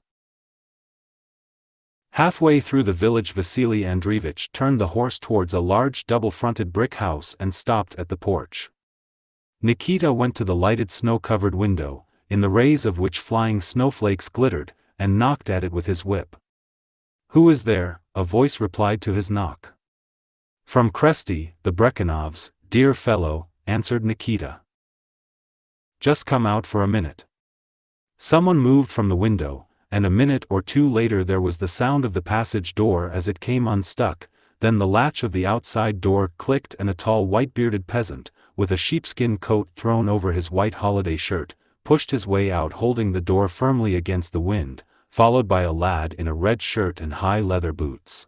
Halfway through the village Vasily Andreevich turned the horse towards a large double-fronted brick house and stopped at the porch. Nikita went to the lighted snow-covered window, in the rays of which flying snowflakes glittered, and knocked at it with his whip. "Who is there?" a voice replied to his knock. "From Kresty, the Brekhanovs, dear fellow," answered Nikita. "Just come out for a minute." Someone moved from the window, and a minute or two later there was the sound of the passage door as it came unstuck, then the latch of the outside door clicked and a tall white-bearded peasant, with a sheepskin coat thrown over his white holiday shirt, pushed his way out holding the door firmly against the wind, followed by a lad in a red shirt and high leather boots.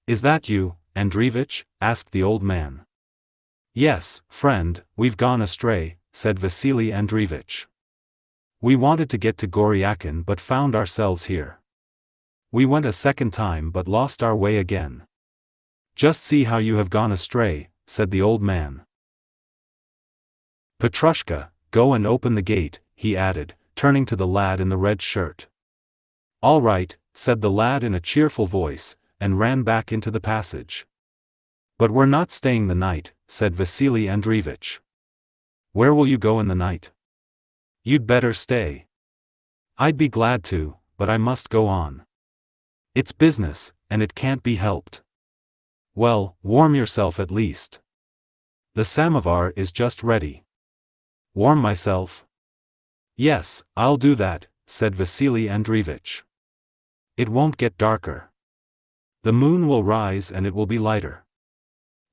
"Is that you, Andreevich?" asked the old man. "Yes, friend, we've gone astray," said Vasily Andreevich. "We wanted to get to Goryakin but found ourselves here. We went a second time but lost our way again." "Just see how you have gone astray," said the old man. "Petrushka, go and open the gate," he added, turning to the lad in the red shirt. "All right," said the lad in a cheerful voice, and ran back into the passage. "But we're not staying the night," said Vasily Andreevich. "Where will you go in the night?" "You'd better stay." "I'd be glad to, but I must go on. It's business, and it can't be helped." "Well, warm yourself at least. The samovar is just ready." "Warm myself?" "Yes, I'll do that," said Vasily Andreevich. "It won't get darker. The moon will rise and it will be lighter.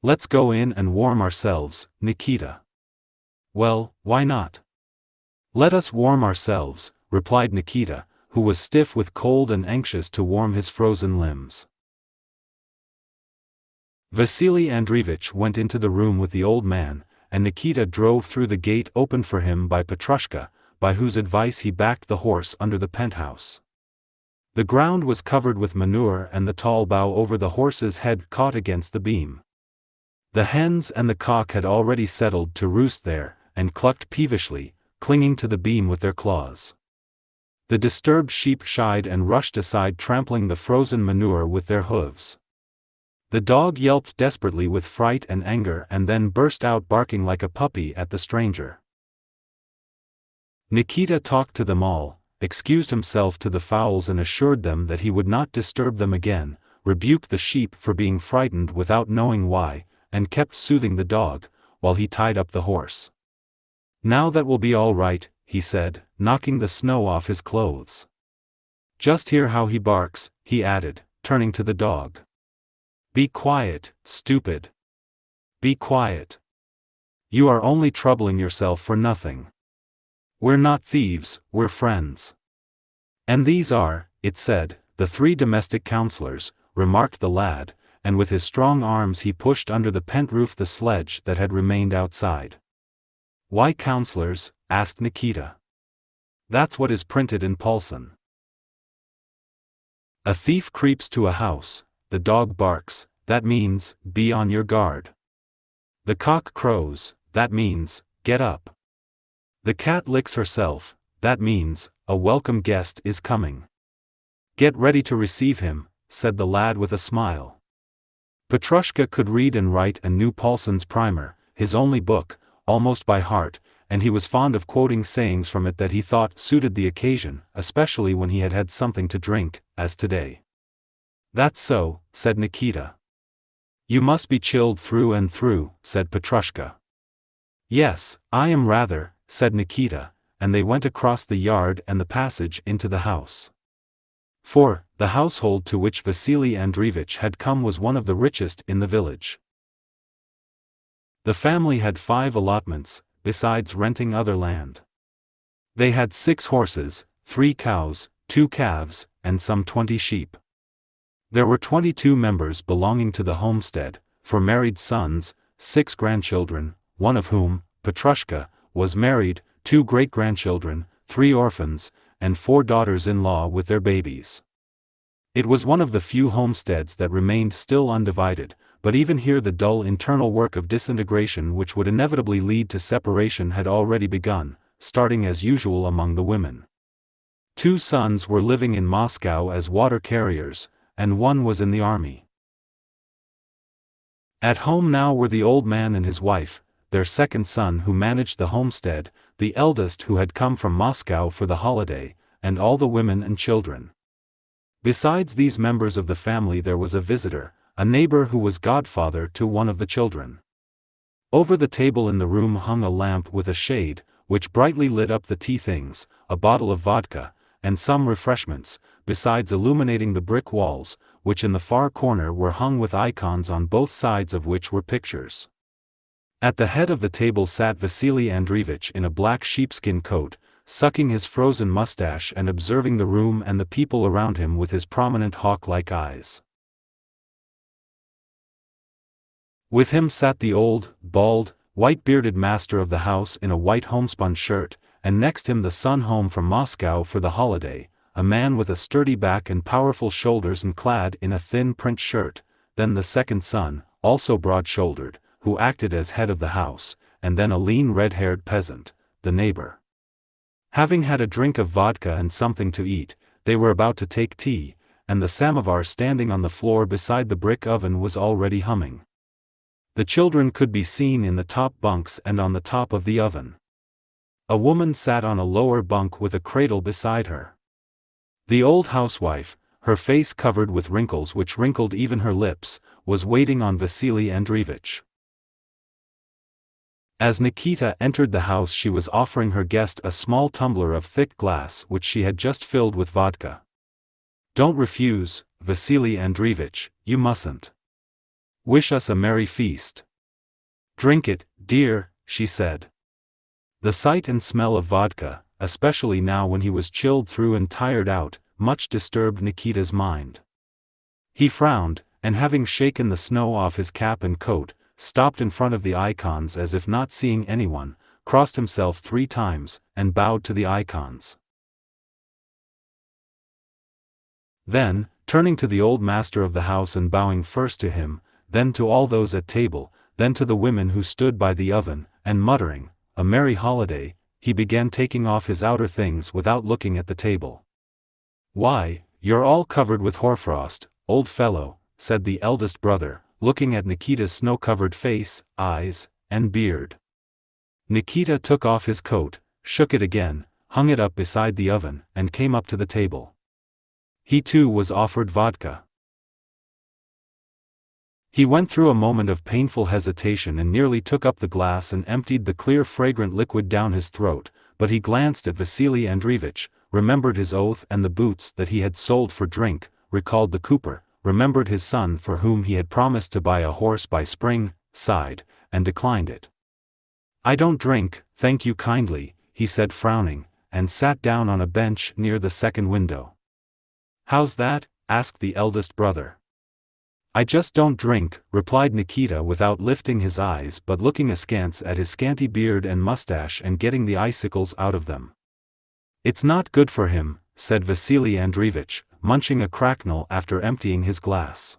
Let's go in and warm ourselves, Nikita." "Well, why not? Let us warm ourselves," replied Nikita, who was stiff with cold and anxious to warm his frozen limbs. Vasily Andreevich went into the room with the old man, and Nikita drove through the gate opened for him by Petrushka, by whose advice he backed the horse under the penthouse. The ground was covered with manure and the tall bough over the horse's head caught against the beam. The hens and the cock had already settled to roost there, and clucked peevishly, clinging to the beam with their claws. The disturbed sheep shied and rushed aside, trampling the frozen manure with their hooves. The dog yelped desperately with fright and anger and then burst out barking like a puppy at the stranger. Nikita talked to them all, excused himself to the fowls and assured them that he would not disturb them again, rebuked the sheep for being frightened without knowing why, and kept soothing the dog, while he tied up the horse. "Now that will be all right," he said, knocking the snow off his clothes. "Just hear how he barks," he added, turning to the dog. "Be quiet, stupid. Be quiet. You are only troubling yourself for nothing. We're not thieves, we're friends." "And these are," it said, "the 3 domestic counselors," remarked the lad, and with his strong arms he pushed under the pent roof the sledge that had remained outside. "Why counselors?" asked Nikita. "That's what is printed in Paulson. A thief creeps to a house, the dog barks, that means, be on your guard. The cock crows, that means, get up. The cat licks herself, that means, a welcome guest is coming. Get ready to receive him," said the lad with a smile. Petrushka could read and write and knew Paulson's primer, his only book, almost by heart, and he was fond of quoting sayings from it that he thought suited the occasion, especially when he had had something to drink, as today. "That's so," said Nikita. "You must be chilled through and through," said Petrushka. "Yes, I am rather," said Nikita, and they went across the yard and the passage into the house. For, the household to which Vasily Andreevich had come was one of the richest in the village. The family had 5 allotments, besides renting other land. They had 6 horses, 3 cows, 2 calves, and some 20 sheep. There were 22 members belonging to the homestead, 4 married sons, 6 grandchildren, one of whom, Petrushka, was married, 2 great-grandchildren, 3 orphans, and 4 daughters-in-law with their babies. It was one of the few homesteads that remained still undivided, but even here the dull internal work of disintegration which would inevitably lead to separation had already begun, starting as usual among the women. 2 sons were living in Moscow as water carriers, and 1 was in the army. At home now were the old man and his wife, their second son who managed the homestead, the eldest who had come from Moscow for the holiday, and all the women and children. Besides these members of the family there was a visitor, a neighbor who was godfather to one of the children. Over the table in the room hung a lamp with a shade, which brightly lit up the tea things, a bottle of vodka, and some refreshments, besides illuminating the brick walls, which in the far corner were hung with icons on both sides of which were pictures. At the head of the table sat Vasily Andreevich in a black sheepskin coat, sucking his frozen mustache and observing the room and the people around him with his prominent hawk-like eyes. With him sat the old, bald, white-bearded master of the house in a white homespun shirt, and next him the son home from Moscow for the holiday, a man with a sturdy back and powerful shoulders and clad in a thin print shirt, then the second son, also broad-shouldered, who acted as head of the house, and then a lean red-haired peasant, the neighbor. Having had a drink of vodka and something to eat, they were about to take tea, and the samovar standing on the floor beside the brick oven was already humming. The children could be seen in the top bunks and on the top of the oven. A woman sat on a lower bunk with a cradle beside her. The old housewife, her face covered with wrinkles which wrinkled even her lips, was waiting on Vasily Andreevich. As Nikita entered the house, she was offering her guest a small tumbler of thick glass which she had just filled with vodka. "Don't refuse, Vasily Andreevich, you mustn't. Wish us a merry feast. Drink it, dear," she said. The sight and smell of vodka, especially now when he was chilled through and tired out, much disturbed Nikita's mind. He frowned, and having shaken the snow off his cap and coat, stopped in front of the icons as if not seeing anyone, crossed himself 3 times, and bowed to the icons. Then, turning to the old master of the house and bowing first to him, then to all those at table, then to the women who stood by the oven, and muttering, "A merry holiday," he began taking off his outer things without looking at the table. "Why, you're all covered with hoarfrost, old fellow," said the eldest brother, looking at Nikita's snow-covered face, eyes, and beard. Nikita took off his coat, shook it again, hung it up beside the oven, and came up to the table. He too was offered vodka. He went through a moment of painful hesitation and nearly took up the glass and emptied the clear fragrant liquid down his throat, but he glanced at Vasily Andreevich, remembered his oath and the boots that he had sold for drink, recalled the cooper, remembered his son for whom he had promised to buy a horse by spring, sighed, and declined it. "I don't drink, thank you kindly," he said frowning, and sat down on a bench near the second window. "How's that?" asked the eldest brother. "I just don't drink," replied Nikita without lifting his eyes but looking askance at his scanty beard and mustache and getting the icicles out of them. "It's not good for him," said Vasily Andreevich, munching a cracknel after emptying his glass.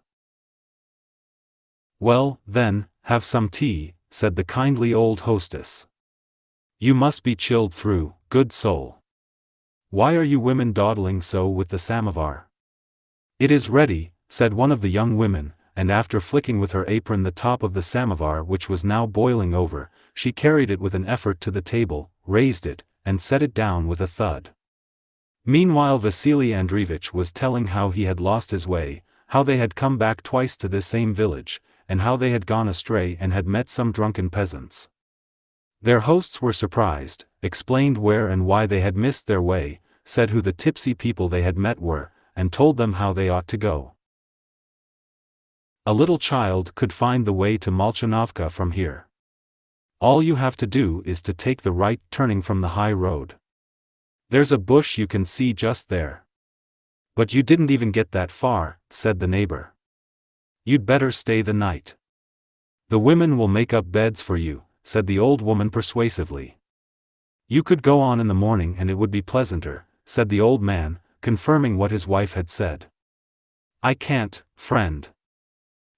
"Well, then, have some tea," said the kindly old hostess. "You must be chilled through, good soul. Why are you women dawdling so with the samovar?" "It is ready," said one of the young women, and after flicking with her apron the top of the samovar which was now boiling over, she carried it with an effort to the table, raised it, and set it down with a thud. Meanwhile Vasily Andreevich was telling how he had lost his way, how they had come back twice to this same village, and how they had gone astray and had met some drunken peasants. Their hosts were surprised, explained where and why they had missed their way, said who the tipsy people they had met were, and told them how they ought to go. "A little child could find the way to Molchanovka from here. All you have to do is to take the right turning from the high road. There's a bush you can see just there." "But you didn't even get that far," said the neighbor. "You'd better stay the night. The women will make up beds for you," said the old woman persuasively. "You could go on in the morning and it would be pleasanter," said the old man, confirming what his wife had said. "I can't, friend."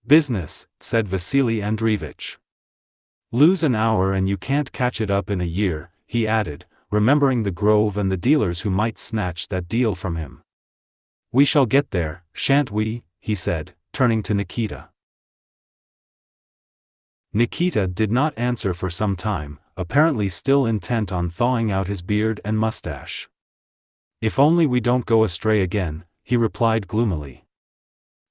"Business," said Vasily Andreevich. "Lose an hour and you can't catch it up in a year," he added, remembering the grove and the dealers who might snatch that deal from him. "We shall get there, shan't we?" he said, turning to Nikita. Nikita did not answer for some time, apparently still intent on thawing out his beard and mustache. "If only we don't go astray again," he replied gloomily.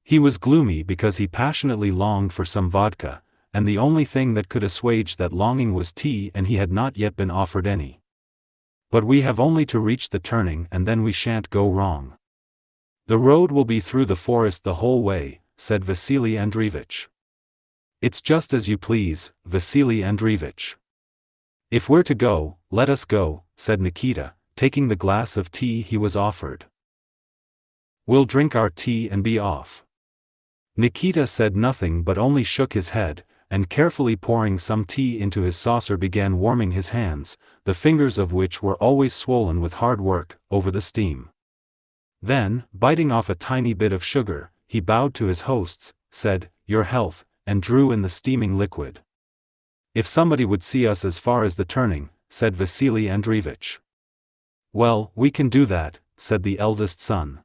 He was gloomy because he passionately longed for some vodka, and the only thing that could assuage that longing was tea, and he had not yet been offered any. "But we have only to reach the turning and then we shan't go wrong. The road will be through the forest the whole way," said Vasily Andreevich. "It's just as you please, Vasily Andreevich. If we're to go, let us go," said Nikita, taking the glass of tea he was offered. "We'll drink our tea and be off." Nikita said nothing but only shook his head, and carefully pouring some tea into his saucer began warming his hands, the fingers of which were always swollen with hard work, over the steam. Then, biting off a tiny bit of sugar, he bowed to his hosts, said, "Your health," and drew in the steaming liquid. "If somebody would see us as far as the turning," said Vasily Andreevich. "Well, we can do that," said the eldest son.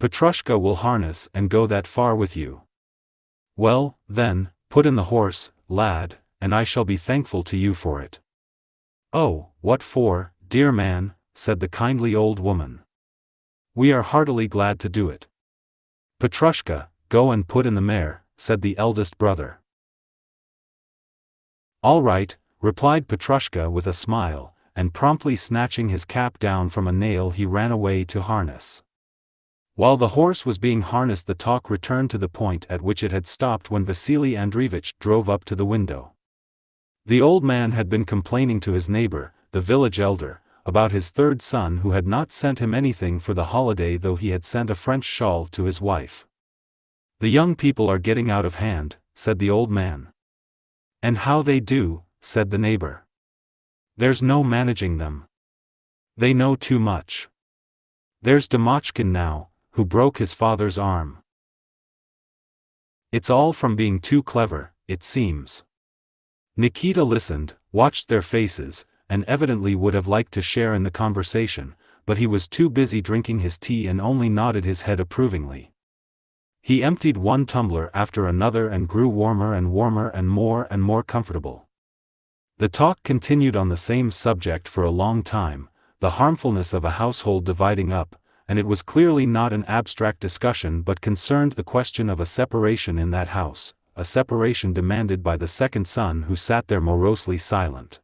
"Petrushka will harness and go that far with you." "Well, then, put in the horse, lad, and I shall be thankful to you for it." "Oh, what for, dear man?" said the kindly old woman. "We are heartily glad to do it." "Petrushka, go and put in the mare," said the eldest brother. "All right," replied Petrushka with a smile, and promptly snatching his cap down from a nail he ran away to harness. While the horse was being harnessed, the talk returned to the point at which it had stopped when Vasily Andreevich drove up to the window. The old man had been complaining to his neighbor, the village elder, about his third son who had not sent him anything for the holiday, though he had sent a French shawl to his wife. "The young people are getting out of hand," said the old man. "And how they do," said the neighbor. "There's no managing them. They know too much. There's Demochkin now, who broke his father's arm. It's all from being too clever, it seems." Nikita listened, watched their faces, and evidently would have liked to share in the conversation, but he was too busy drinking his tea and only nodded his head approvingly. He emptied one tumbler after another and grew warmer and warmer and more comfortable. The talk continued on the same subject for a long time, the harmfulness of a household dividing up, and it was clearly not an abstract discussion but concerned the question of a separation in that house, a separation demanded by the second son who sat there morosely silent.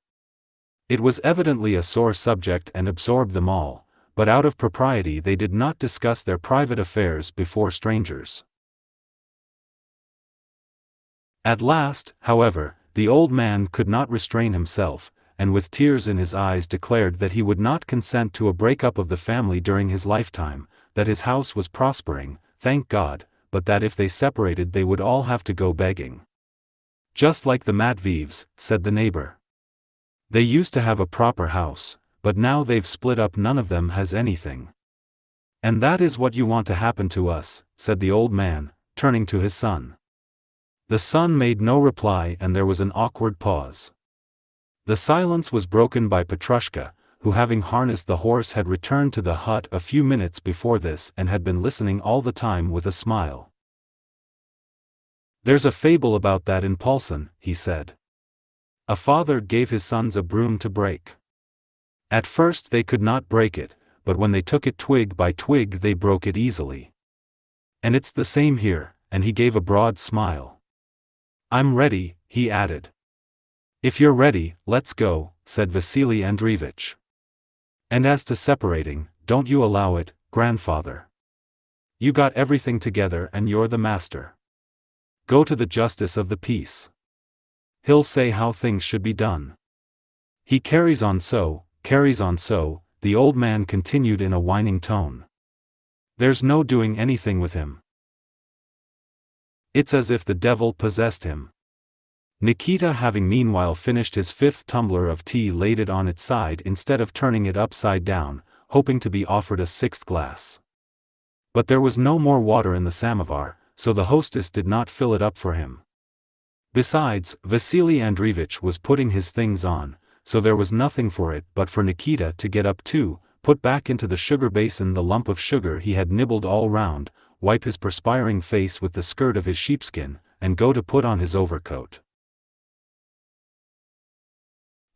It was evidently a sore subject and absorbed them all, but out of propriety they did not discuss their private affairs before strangers. At last, however, the old man could not restrain himself, and with tears in his eyes declared that he would not consent to a break-up of the family during his lifetime, that his house was prospering, thank God, but that if they separated they would all have to go begging. "Just like the Matveyevs," said the neighbor. "They used to have a proper house, but now they've split up, none of them has anything." "And that is what you want to happen to us," said the old man, turning to his son. The son made no reply and there was an awkward pause. The silence was broken by Petrushka, who having harnessed the horse had returned to the hut a few minutes before this and had been listening all the time with a smile. "There's a fable about that in Paulson," he said. "A father gave his sons a broom to break. At first they could not break it, but when they took it twig by twig they broke it easily. And it's the same here," and he gave a broad smile. "I'm ready," he added. "If you're ready, let's go," said Vasily Andreevich. "And as to separating, don't you allow it, grandfather. You got everything together and you're the master. Go to the justice of the peace. He'll say how things should be done. He carries on so," the old man continued in a whining tone. "There's no doing anything with him. It's as if the devil possessed him." Nikita, having meanwhile finished his fifth tumbler of tea, laid it on its side instead of turning it upside down, hoping to be offered a sixth glass. But there was no more water in the samovar, so the hostess did not fill it up for him. Besides, Vasily Andreevich was putting his things on, so there was nothing for it but for Nikita to get up too, put back into the sugar basin the lump of sugar he had nibbled all round, wipe his perspiring face with the skirt of his sheepskin, and go to put on his overcoat.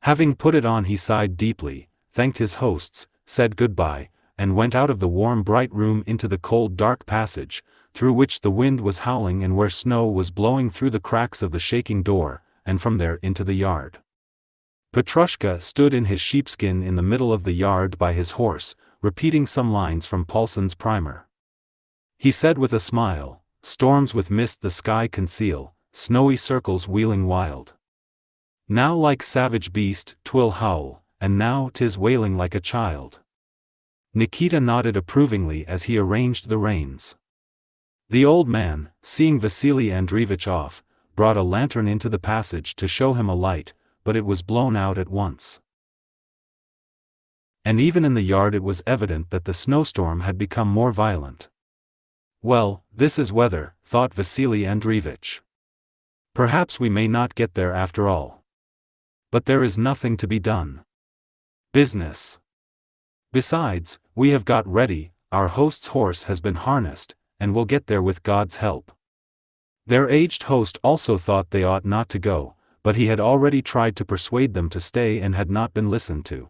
Having put it on, he sighed deeply, thanked his hosts, said goodbye, and went out of the warm bright room into the cold dark passage, through which the wind was howling and where snow was blowing through the cracks of the shaking door, and from there into the yard. Petrushka stood in his sheepskin in the middle of the yard by his horse, repeating some lines from Paulson's primer. He said with a smile, "Storms with mist the sky conceal, snowy circles wheeling wild. Now like savage beast 'twill howl, and now 'tis wailing like a child." Nikita nodded approvingly as he arranged the reins. The old man, seeing Vasily Andreevich off, brought a lantern into the passage to show him a light, but it was blown out at once. And even in the yard it was evident that the snowstorm had become more violent. "Well, this is weather," thought Vasily Andreevich. "Perhaps we may not get there after all. But there is nothing to be done. Business. Besides, we have got ready, our host's horse has been harnessed, and we'll get there with God's help." Their aged host also thought they ought not to go, but he had already tried to persuade them to stay and had not been listened to.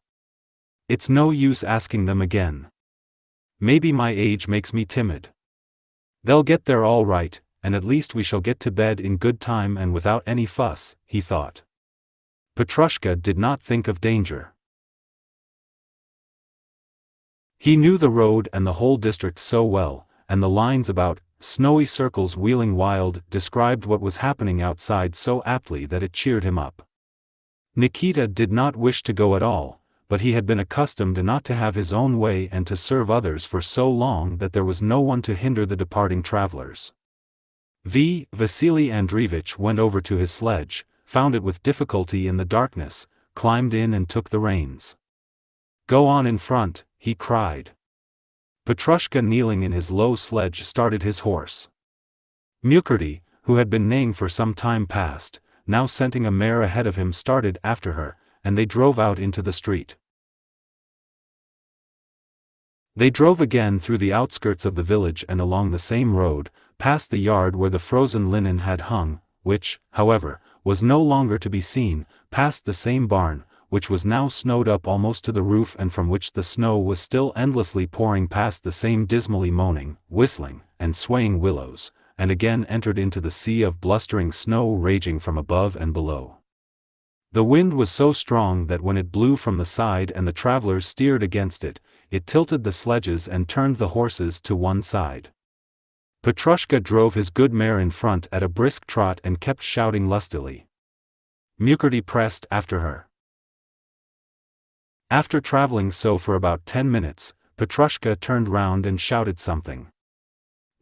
"It's no use asking them again. Maybe my age makes me timid. They'll get there all right, and at least we shall get to bed in good time and without any fuss," he thought. Petrushka did not think of danger. He knew the road and the whole district so well, and the lines about, snowy circles wheeling wild, described what was happening outside so aptly that it cheered him up. Nikita did not wish to go at all, but he had been accustomed not to have his own way and to serve others for so long that there was no one to hinder the departing travelers. Vasily Andreevich went over to his sledge, found it with difficulty in the darkness, climbed in and took the reins. "Go on in front," he cried. Petrushka, kneeling in his low sledge, started his horse. Mukurty, who had been neighing for some time past, now scenting a mare ahead of him, started after her, and they drove out into the street. They drove again through the outskirts of the village and along the same road, past the yard where the frozen linen had hung, which, however, was no longer to be seen, past the same barn, which was now snowed up almost to the roof and from which the snow was still endlessly pouring, past the same dismally moaning, whistling, and swaying willows, and again entered into the sea of blustering snow raging from above and below. The wind was so strong that when it blew from the side and the travelers steered against it, it tilted the sledges and turned the horses to one side. Petrushka drove his good mare in front at a brisk trot and kept shouting lustily. Mukurty pressed after her. After traveling so for about 10 minutes, Petrushka turned round and shouted something.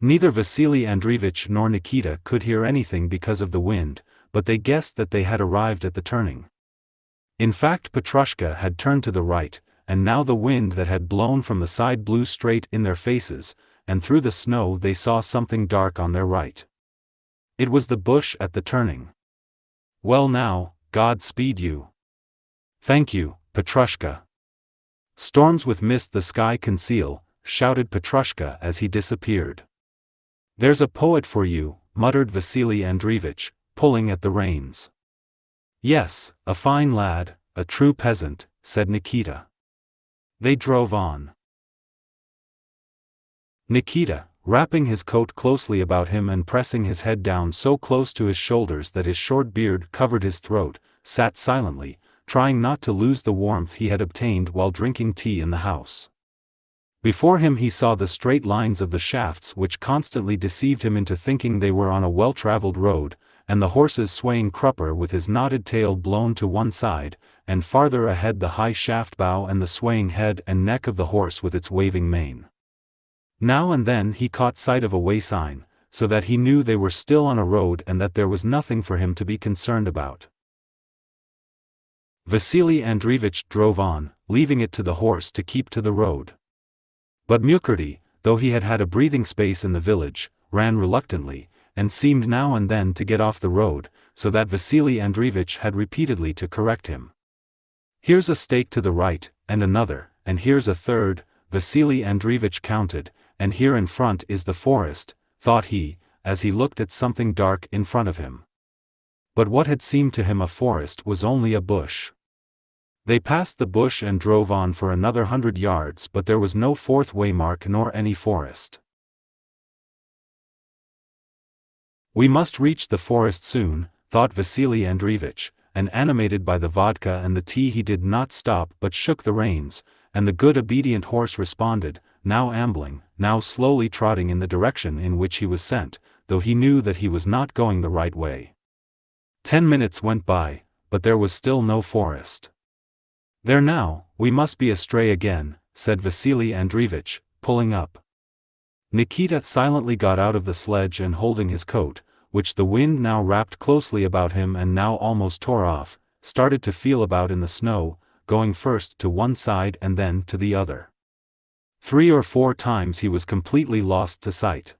Neither Vasily Andreevich nor Nikita could hear anything because of the wind, but they guessed that they had arrived at the turning. In fact, Petrushka had turned to the right, and now the wind that had blown from the side blew straight in their faces, and through the snow they saw something dark on their right. It was the bush at the turning. "Well now, God speed you." "Thank you, Petrushka." "Storms with mist the sky conceal," shouted Petrushka as he disappeared. "There's a poet for you," muttered Vasily Andreevich, pulling at the reins. "Yes, a fine lad, a true peasant," said Nikita. They drove on. Nikita, wrapping his coat closely about him and pressing his head down so close to his shoulders that his short beard covered his throat, sat silently, trying not to lose the warmth he had obtained while drinking tea in the house. Before him he saw the straight lines of the shafts which constantly deceived him into thinking they were on a well-traveled road, and the horses swaying crupper with his knotted tail blown to one side, and farther ahead the high shaft bow and the swaying head and neck of the horse with its waving mane. Now and then he caught sight of a way sign, so that he knew they were still on a road and that there was nothing for him to be concerned about. Vasily Andreevich drove on, leaving it to the horse to keep to the road. But Mukurty, though he had had a breathing space in the village, ran reluctantly, and seemed now and then to get off the road, so that Vasily Andreevich had repeatedly to correct him. "Here's a stake to the right, and another, and here's a third," Vasily Andreevich counted, "and here in front is the forest," thought he, as he looked at something dark in front of him. But what had seemed to him a forest was only a bush. They passed the bush and drove on for another 100 yards, but there was no fourth waymark nor any forest. "We must reach the forest soon," thought Vasily Andreevich, and animated by the vodka and the tea he did not stop but shook the reins, and the good obedient horse responded, now ambling, now slowly trotting in the direction in which he was sent, though he knew that he was not going the right way. 10 minutes went by, but there was still no forest. "There now, we must be astray again," said Vasily Andreevich, pulling up. Nikita silently got out of the sledge and holding his coat, which the wind now wrapped closely about him and now almost tore off, started to feel about in the snow, going first to one side and then to the other. 3 or 4 times he was completely lost to sight.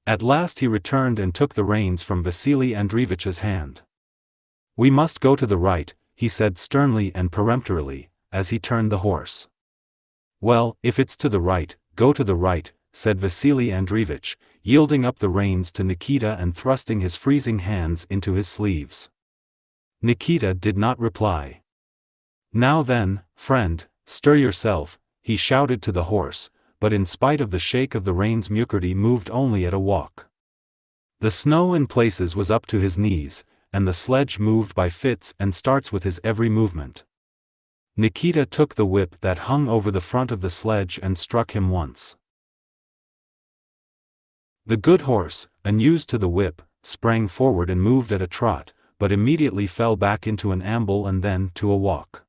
At last he returned and took the reins from Vasily Andreevich's hand. "We must go to the right," he said sternly and peremptorily, as he turned the horse. "Well, if it's to the right, go to the right," said Vasily Andreevich, yielding up the reins to Nikita and thrusting his freezing hands into his sleeves. Nikita did not reply. "Now then, friend, stir yourself," he shouted to the horse, but in spite of the shake of the reins Mukurty moved only at a walk. The snow in places was up to his knees, and the sledge moved by fits and starts with his every movement. Nikita took the whip that hung over the front of the sledge and struck him once. The good horse, unused to the whip, sprang forward and moved at a trot, but immediately fell back into an amble and then to a walk.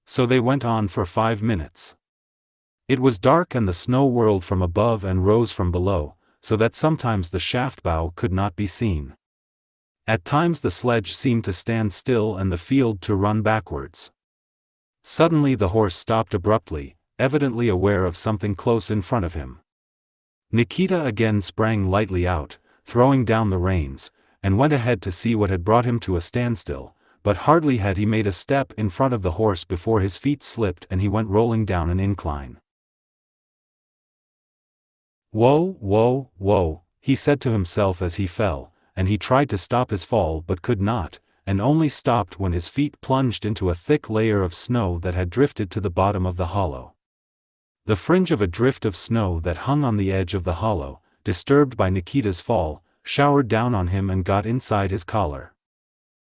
So they went on for 5 minutes. It was dark and the snow whirled from above and rose from below, so that sometimes the shaft bow could not be seen. At times the sledge seemed to stand still and the field to run backwards. Suddenly the horse stopped abruptly, evidently aware of something close in front of him. Nikita again sprang lightly out, throwing down the reins, and went ahead to see what had brought him to a standstill, but hardly had he made a step in front of the horse before his feet slipped and he went rolling down an incline. "Whoa, whoa, whoa," he said to himself as he fell, and he tried to stop his fall but could not, and only stopped when his feet plunged into a thick layer of snow that had drifted to the bottom of the hollow. The fringe of a drift of snow that hung on the edge of the hollow, disturbed by Nikita's fall, showered down on him and got inside his collar.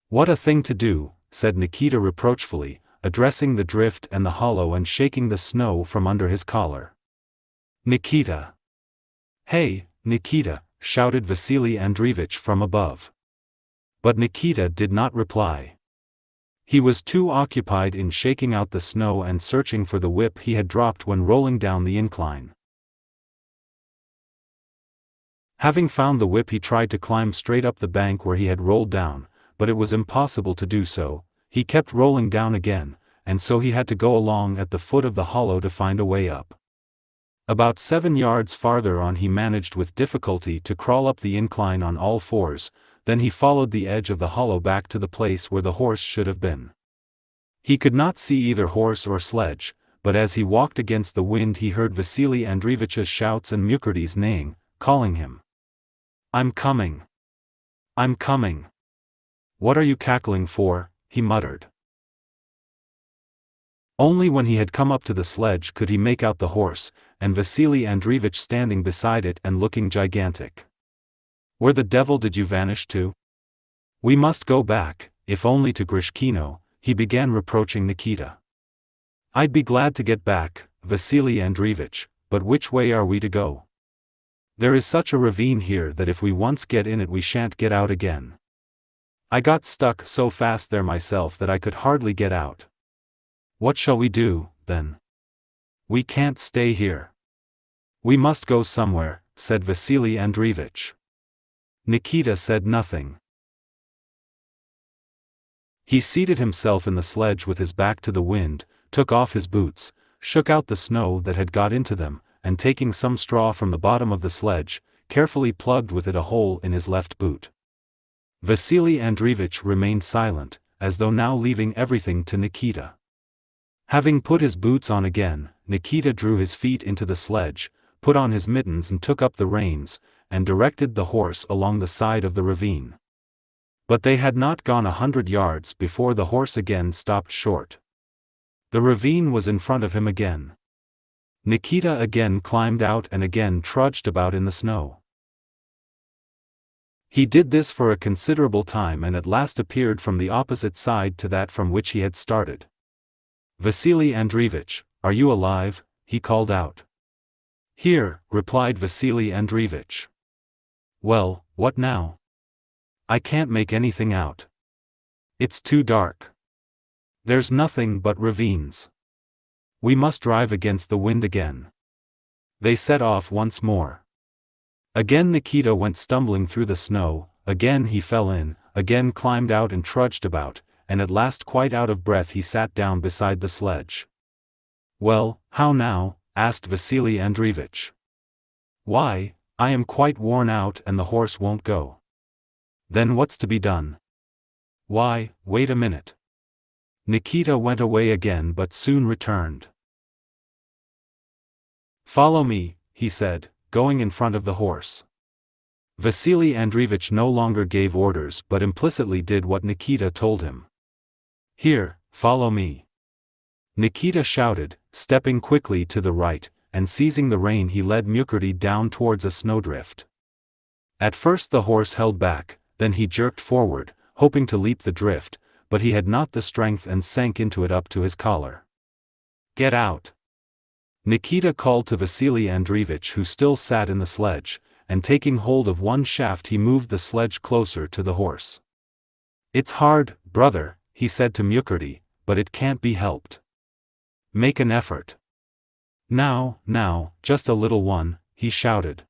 "What a thing to do," said Nikita reproachfully, addressing the drift and the hollow and shaking the snow from under his collar. "Nikita! Hey, Nikita!" shouted Vasily Andreevich from above. But Nikita did not reply. He was too occupied in shaking out the snow and searching for the whip he had dropped when rolling down the incline. Having found the whip he tried to climb straight up the bank where he had rolled down, but it was impossible to do so. He kept rolling down again, and so he had to go along at the foot of the hollow to find a way up. About 7 yards farther on he managed with difficulty to crawl up the incline on all fours, then he followed the edge of the hollow back to the place where the horse should have been. He could not see either horse or sledge, but as he walked against the wind he heard Vasily Andreevich's shouts and Mukurty's neighing, calling him. "I'm coming! I'm coming! What are you cackling for?" he muttered. Only when he had come up to the sledge could he make out the horse, and Vasily Andreevich standing beside it and looking gigantic. "Where the devil did you vanish to?" "We must go back, if only to Grishkino," he began reproaching Nikita. "I'd be glad to get back, Vasily Andreevich, but which way are we to go? There is such a ravine here that if we once get in it we shan't get out again. I got stuck so fast there myself that I could hardly get out. What shall we do, then? We can't stay here. We must go somewhere," said Vasily Andreevich. Nikita said nothing. He seated himself in the sledge with his back to the wind, took off his boots, shook out the snow that had got into them, and taking some straw from the bottom of the sledge, carefully plugged with it a hole in his left boot. Vasily Andreevich remained silent, as though now leaving everything to Nikita. Having put his boots on again, Nikita drew his feet into the sledge, put on his mittens and took up the reins, and directed the horse along the side of the ravine. But they had not gone 100 yards before the horse again stopped short. The ravine was in front of him again. Nikita again climbed out and again trudged about in the snow. He did this for a considerable time and at last appeared from the opposite side to that from which he had started. "Vasily Andreevich, are you alive?" he called out. "Here," replied Vasily Andreevich. "Well, what now? I can't make anything out. It's too dark. There's nothing but ravines. We must drive against the wind again." They set off once more. Again Nikita went stumbling through the snow, again he fell in, again climbed out and trudged about, and at last quite out of breath he sat down beside the sledge. "Well, how now?" asked Vasily Andreevich. "Why, I am quite worn out and the horse won't go." "Then what's to be done?" "Why, wait a minute. Nikita went away again but soon returned. "Follow me," he said, going in front of the horse. Vasily Andreevich no longer gave orders but implicitly did what Nikita told him. "Here, follow me." Nikita shouted, stepping quickly to the right, and seizing the rein he led Mukherjee down towards a snowdrift. At first the horse held back, then he jerked forward, hoping to leap the drift, but he had not the strength and sank into it up to his collar. "Get out!" Nikita called to Vasily Andreevich, who still sat in the sledge, and taking hold of one shaft he moved the sledge closer to the horse. "It's hard, brother," he said to Mukherjee, "but it can't be helped. Make an effort. Now, just a little one," he shouted.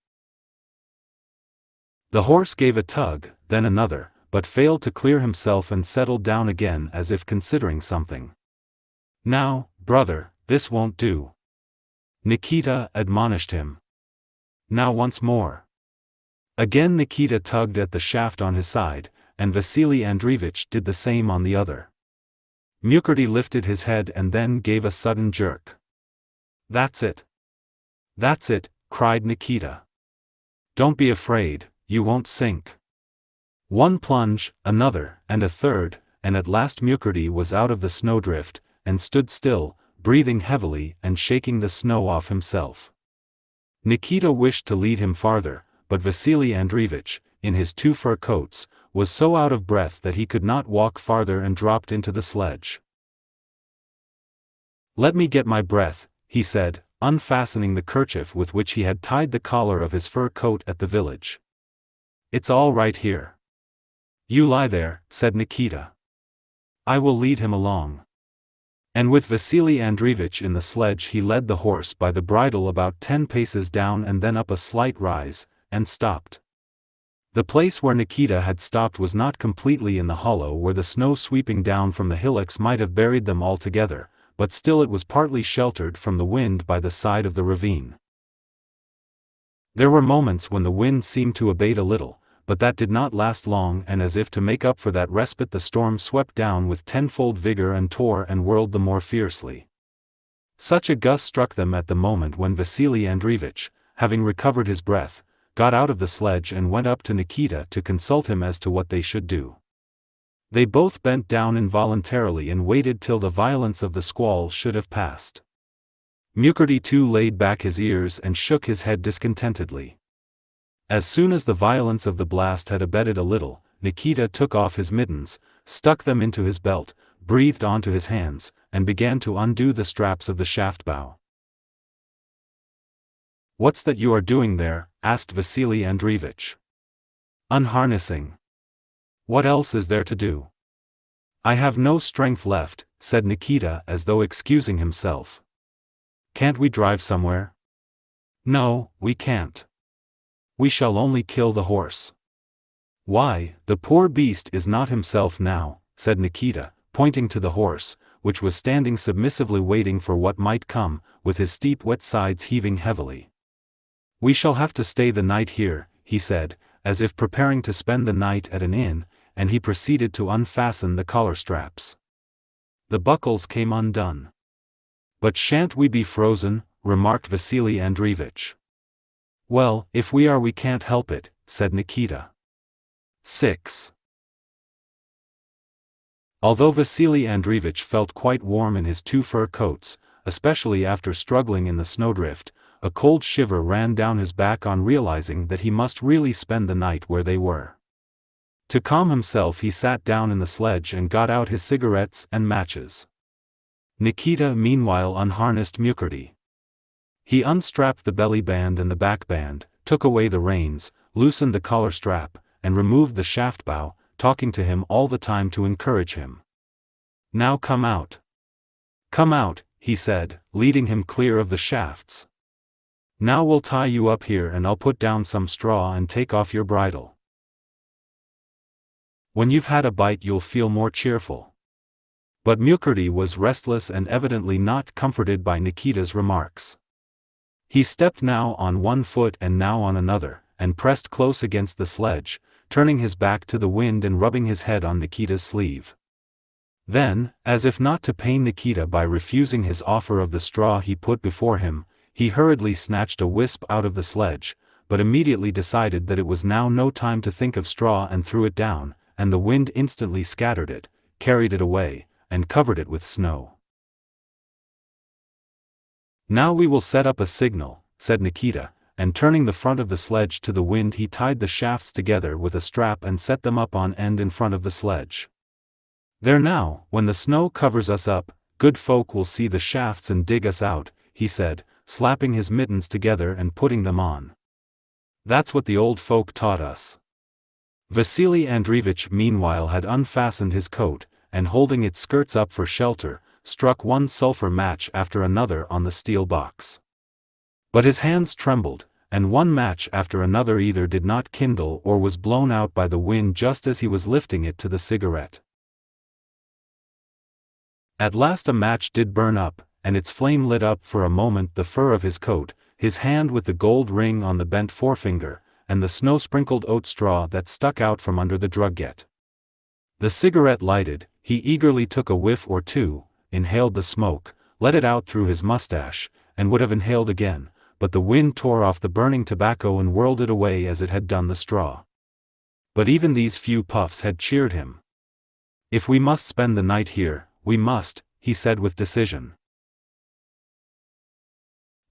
The horse gave a tug, then another, but failed to clear himself and settled down again as if considering something. "Now, brother, this won't do," Nikita admonished him. "Now once more." Again Nikita tugged at the shaft on his side, and Vasily Andreevich did the same on the other. Mukherjee lifted his head and then gave a sudden jerk. "That's it. That's it," cried Nikita. "Don't be afraid, you won't sink." One plunge, another, and a third, and at last Mukherjee was out of the snowdrift, and stood still, breathing heavily and shaking the snow off himself. Nikita wished to lead him farther, but Vasily Andreevich, in his 2 fur coats, was so out of breath that he could not walk farther and dropped into the sledge. "Let me get my breath," he said, unfastening the kerchief with which he had tied the collar of his fur coat at the village. "It's all right here." "You lie there," said Nikita. "I will lead him along." And with Vasily Andreevich in the sledge he led the horse by the bridle about 10 paces down and then up a slight rise, and stopped. The place where Nikita had stopped was not completely in the hollow where the snow sweeping down from the hillocks might have buried them altogether, but still it was partly sheltered from the wind by the side of the ravine. There were moments when the wind seemed to abate a little, but that did not last long, and as if to make up for that respite the storm swept down with tenfold vigor and tore and whirled the more fiercely. Such a gust struck them at the moment when Vasily Andreevich, having recovered his breath, got out of the sledge and went up to Nikita to consult him as to what they should do. They both bent down involuntarily and waited till the violence of the squall should have passed. Mukherjee too laid back his ears and shook his head discontentedly. As soon as the violence of the blast had abated a little, Nikita took off his mittens, stuck them into his belt, breathed onto his hands, and began to undo the straps of the shaft bow. "What's that you are doing there?" asked Vasily Andreevich. "Unharnessing. What else is there to do?" "I have no strength left," said Nikita as though excusing himself. "Can't we drive somewhere?" "No, we can't. We shall only kill the horse." "Why, the poor beast is not himself now," said Nikita, pointing to the horse, which was standing submissively waiting for what might come, with his steep wet sides heaving heavily. "We shall have to stay the night here," he said, as if preparing to spend the night at an inn, and he proceeded to unfasten the collar straps. The buckles came undone. "But shan't we be frozen?" remarked Vasily Andreevich. "Well, if we are we can't help it," said Nikita. 6. Although Vasily Andreevich felt quite warm in his 2 fur coats, especially after struggling in the snowdrift, a cold shiver ran down his back on realizing that he must really spend the night where they were. To calm himself he sat down in the sledge and got out his cigarettes and matches. Nikita meanwhile unharnessed Mukherjee. He unstrapped the belly band and the back band, took away the reins, loosened the collar strap, and removed the shaft bow, talking to him all the time to encourage him. "Now come out. Come out," he said, leading him clear of the shafts. "Now we'll tie you up here and I'll put down some straw and take off your bridle. When you've had a bite you'll feel more cheerful." But Mukherjee was restless and evidently not comforted by Nikita's remarks. He stepped now on one foot and now on another, and pressed close against the sledge, turning his back to the wind and rubbing his head on Nikita's sleeve. Then, as if not to pain Nikita by refusing his offer of the straw he put before him, he hurriedly snatched a wisp out of the sledge, but immediately decided that it was now no time to think of straw and threw it down, and the wind instantly scattered it, carried it away, and covered it with snow. "Now we will set up a signal," said Nikita, and turning the front of the sledge to the wind he tied the shafts together with a strap and set them up on end in front of the sledge. "There now, when the snow covers us up, good folk will see the shafts and dig us out," he said, slapping his mittens together and putting them on. "That's what the old folk taught us." Vasily Andreevich meanwhile had unfastened his coat, and holding its skirts up for shelter, struck one sulphur match after another on the steel box. But his hands trembled, and one match after another either did not kindle or was blown out by the wind just as he was lifting it to the cigarette. At last a match did burn up, and its flame lit up for a moment the fur of his coat, his hand with the gold ring on the bent forefinger, and the snow-sprinkled oat straw that stuck out from under the drugget. The cigarette lighted, he eagerly took a whiff or two, inhaled the smoke, let it out through his mustache, and would have inhaled again, but the wind tore off the burning tobacco and whirled it away as it had done the straw. But even these few puffs had cheered him. "If we must spend the night here, we must," he said with decision.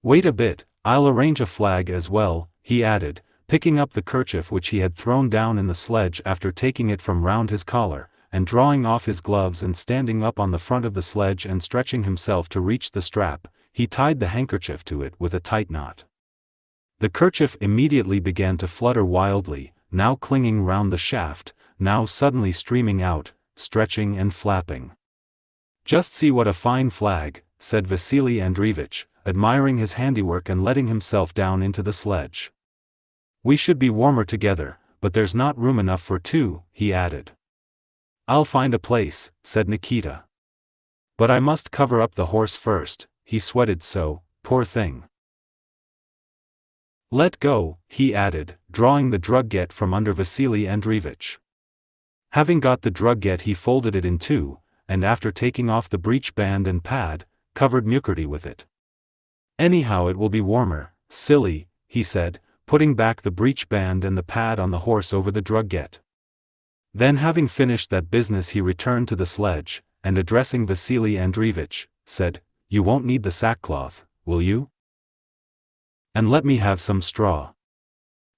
"Wait a bit, I'll arrange a flag as well," he added, picking up the kerchief which he had thrown down in the sledge after taking it from round his collar, and drawing off his gloves and standing up on the front of the sledge and stretching himself to reach the strap, he tied the handkerchief to it with a tight knot. The kerchief immediately began to flutter wildly, now clinging round the shaft, now suddenly streaming out, stretching and flapping. "Just see what a fine flag," said Vasily Andreevich, admiring his handiwork and letting himself down into the sledge. "We should be warmer together, but there's not room enough for two," he added. "I'll find a place," said Nikita. "But I must cover up the horse first, he sweated so, poor thing." "Let go," he added, drawing the drugget from under Vasily Andreevich. Having got the drugget he folded it in two, and after taking off the breech band and pad, covered Mukherjee with it. "Anyhow it will be warmer, silly," he said, putting back the breech band and the pad on the horse over the drugget. Then having finished that business he returned to the sledge, and addressing Vasily Andreevich, said, "You won't need the sackcloth, will you? And let me have some straw."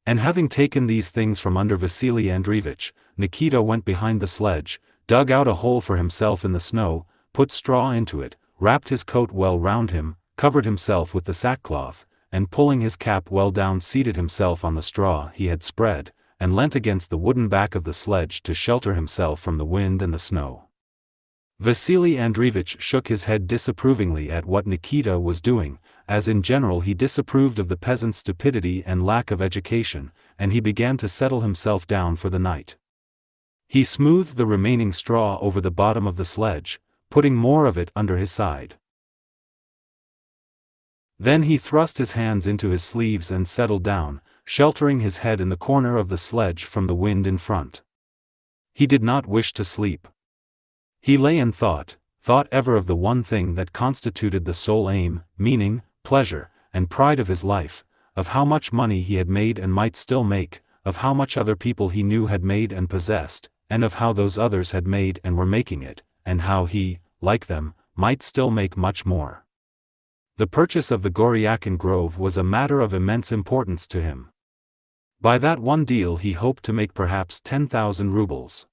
And having taken these things from under Vasily Andreevich, Nikita went behind the sledge, dug out a hole for himself in the snow, put straw into it, wrapped his coat well round him, covered himself with the sackcloth, and pulling his cap well down seated himself on the straw he had spread, and leant against the wooden back of the sledge to shelter himself from the wind and the snow. Vasily Andreevich shook his head disapprovingly at what Nikita was doing, as in general he disapproved of the peasant's stupidity and lack of education, and he began to settle himself down for the night. He smoothed the remaining straw over the bottom of the sledge, putting more of it under his side. Then he thrust his hands into his sleeves and settled down, sheltering his head in the corner of the sledge from the wind in front. He did not wish to sleep. He lay and thought ever of the one thing that constituted the sole aim, meaning, pleasure, and pride of his life, of how much money he had made and might still make, of how much other people he knew had made and possessed, and of how those others had made and were making it, and how he, like them, might still make much more. The purchase of the Goryakin Grove was a matter of immense importance to him. By that one deal he hoped to make perhaps 10,000 rubles.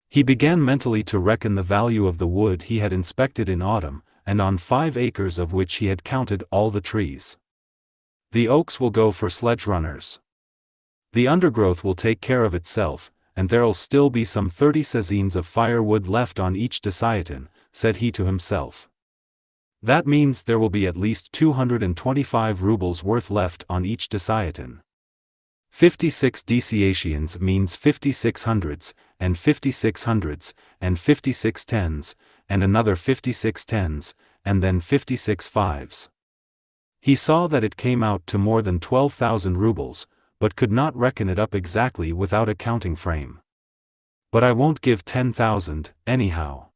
He began mentally to reckon the value of the wood he had inspected in autumn, and on 5 acres of which he had counted all the trees. The oaks will go for sledge runners. The undergrowth will take care of itself, and there'll still be some 30 sazines of firewood left on each desiatin, said he to himself. That means there will be at least 225 rubles worth left on each desiatin. 56 deciations means 56 hundreds, and 56 hundreds, and 56 tens, and another 56 tens, and then 56 fives. He saw that it came out to more than 12,000 rubles, but could not reckon it up exactly without a counting frame. But I won't give 10,000, anyhow.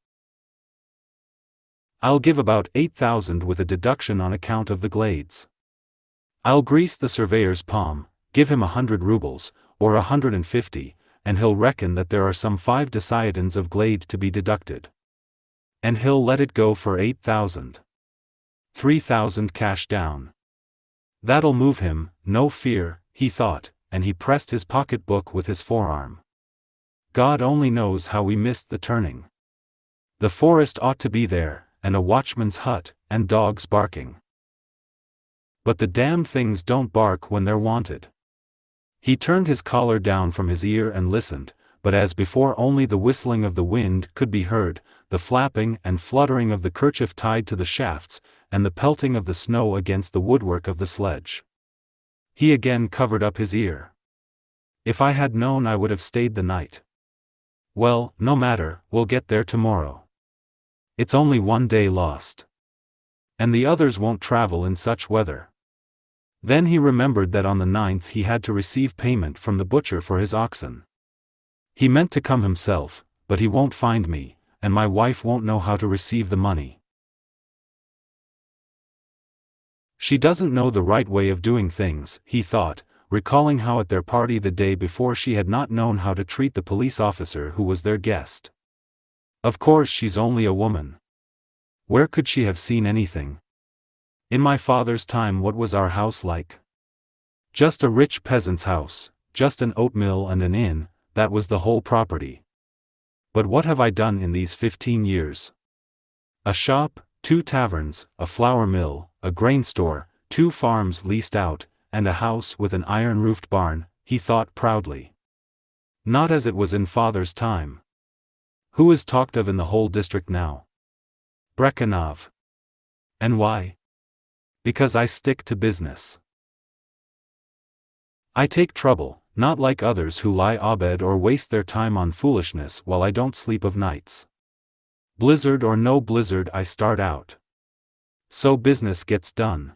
I'll give about 8,000 with a deduction on account of the glades. I'll grease the surveyor's palm, give him 100 rubles, or 150, and he'll reckon that there are some 5 deciatins of glade to be deducted. And he'll let it go for 8,000. 3,000 cash down. That'll move him, no fear, he thought, and he pressed his pocket-book with his forearm. God only knows how we missed the turning. The forest ought to be there, and a watchman's hut, and dogs barking. But the damn things don't bark when they're wanted. He turned his collar down from his ear and listened, but as before only the whistling of the wind could be heard, the flapping and fluttering of the kerchief tied to the shafts, and the pelting of the snow against the woodwork of the sledge. He again covered up his ear. If I had known I would have stayed the night. Well, no matter, we'll get there tomorrow. It's only one day lost. And the others won't travel in such weather. Then he remembered that on the 9th he had to receive payment from the butcher for his oxen. He meant to come himself, but he won't find me, and my wife won't know how to receive the money. She doesn't know the right way of doing things, he thought, recalling how at their party the day before she had not known how to treat the police officer who was their guest. Of course she's only a woman. Where could she have seen anything? In my father's time what was our house like? Just a rich peasant's house, just an oat mill and an inn, that was the whole property. But what have I done in these 15 years? A shop, 2 taverns, a flour mill, a grain store, 2 farms leased out, and a house with an iron-roofed barn, he thought proudly. Not as it was in father's time. Who is talked of in the whole district now? Brekhanov. And why? Because I stick to business. I take trouble, not like others who lie abed or waste their time on foolishness while I don't sleep of nights. Blizzard or no blizzard I start out. So business gets done.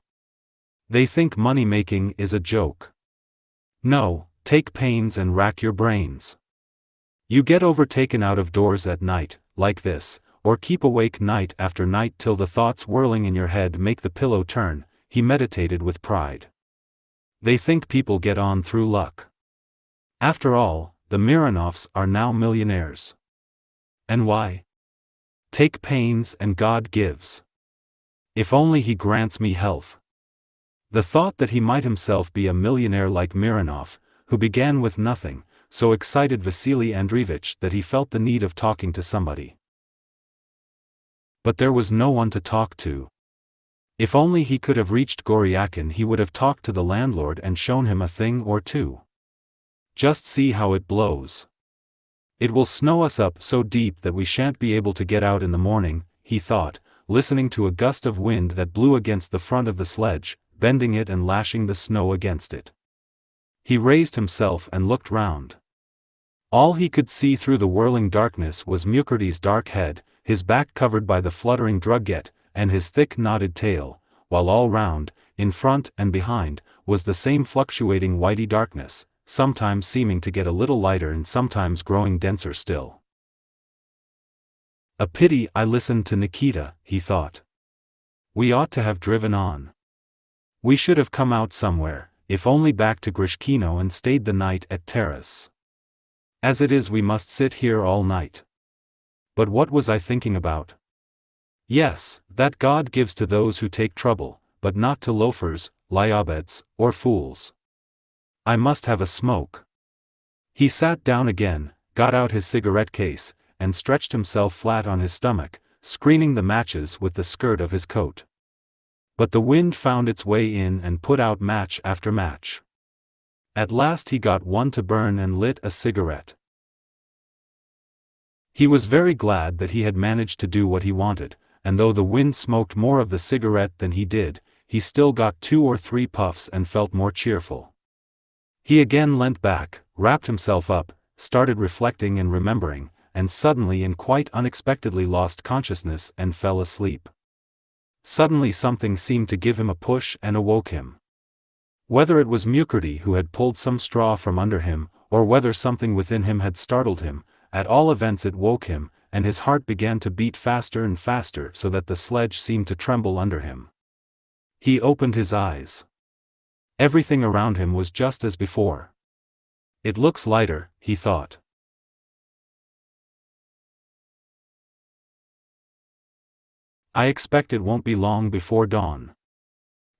They think money-making is a joke. No, take pains and rack your brains. You get overtaken out of doors at night, like this, or keep awake night after night till the thoughts whirling in your head make the pillow turn, he meditated with pride. They think people get on through luck. After all, the Mironovs are now millionaires. And why? Take pains and God gives. If only he grants me health. The thought that he might himself be a millionaire like Mironov, who began with nothing, so excited Vasily Andreevich that he felt the need of talking to somebody. But there was no one to talk to. If only he could have reached Goryakin, he would have talked to the landlord and shown him a thing or two. Just see how it blows. It will snow us up so deep that we shan't be able to get out in the morning, he thought, listening to a gust of wind that blew against the front of the sledge, bending it and lashing the snow against it. He raised himself and looked round. All he could see through the whirling darkness was Mukurty's dark head, his back covered by the fluttering drugget, and his thick knotted tail, while all round, in front and behind, was the same fluctuating whitey darkness, sometimes seeming to get a little lighter and sometimes growing denser still. A pity I listened to Nikita, he thought. We ought to have driven on. We should have come out somewhere, if only back to Grishkino, and stayed the night at Taras. As it is we must sit here all night. But what was I thinking about? Yes, that God gives to those who take trouble, but not to loafers, lyabeds, or fools. I must have a smoke. He sat down again, got out his cigarette case, and stretched himself flat on his stomach, screening the matches with the skirt of his coat. But the wind found its way in and put out match after match. At last he got one to burn and lit a cigarette. He was very glad that he had managed to do what he wanted, and though the wind smoked more of the cigarette than he did, he still got 2 or 3 puffs and felt more cheerful. He again leant back, wrapped himself up, started reflecting and remembering, and suddenly and quite unexpectedly lost consciousness and fell asleep. Suddenly something seemed to give him a push and awoke him. Whether it was Mukurty who had pulled some straw from under him, or whether something within him had startled him, at all events it woke him, and his heart began to beat faster and faster so that the sledge seemed to tremble under him. He opened his eyes. Everything around him was just as before. It looks lighter, he thought. I expect it won't be long before dawn.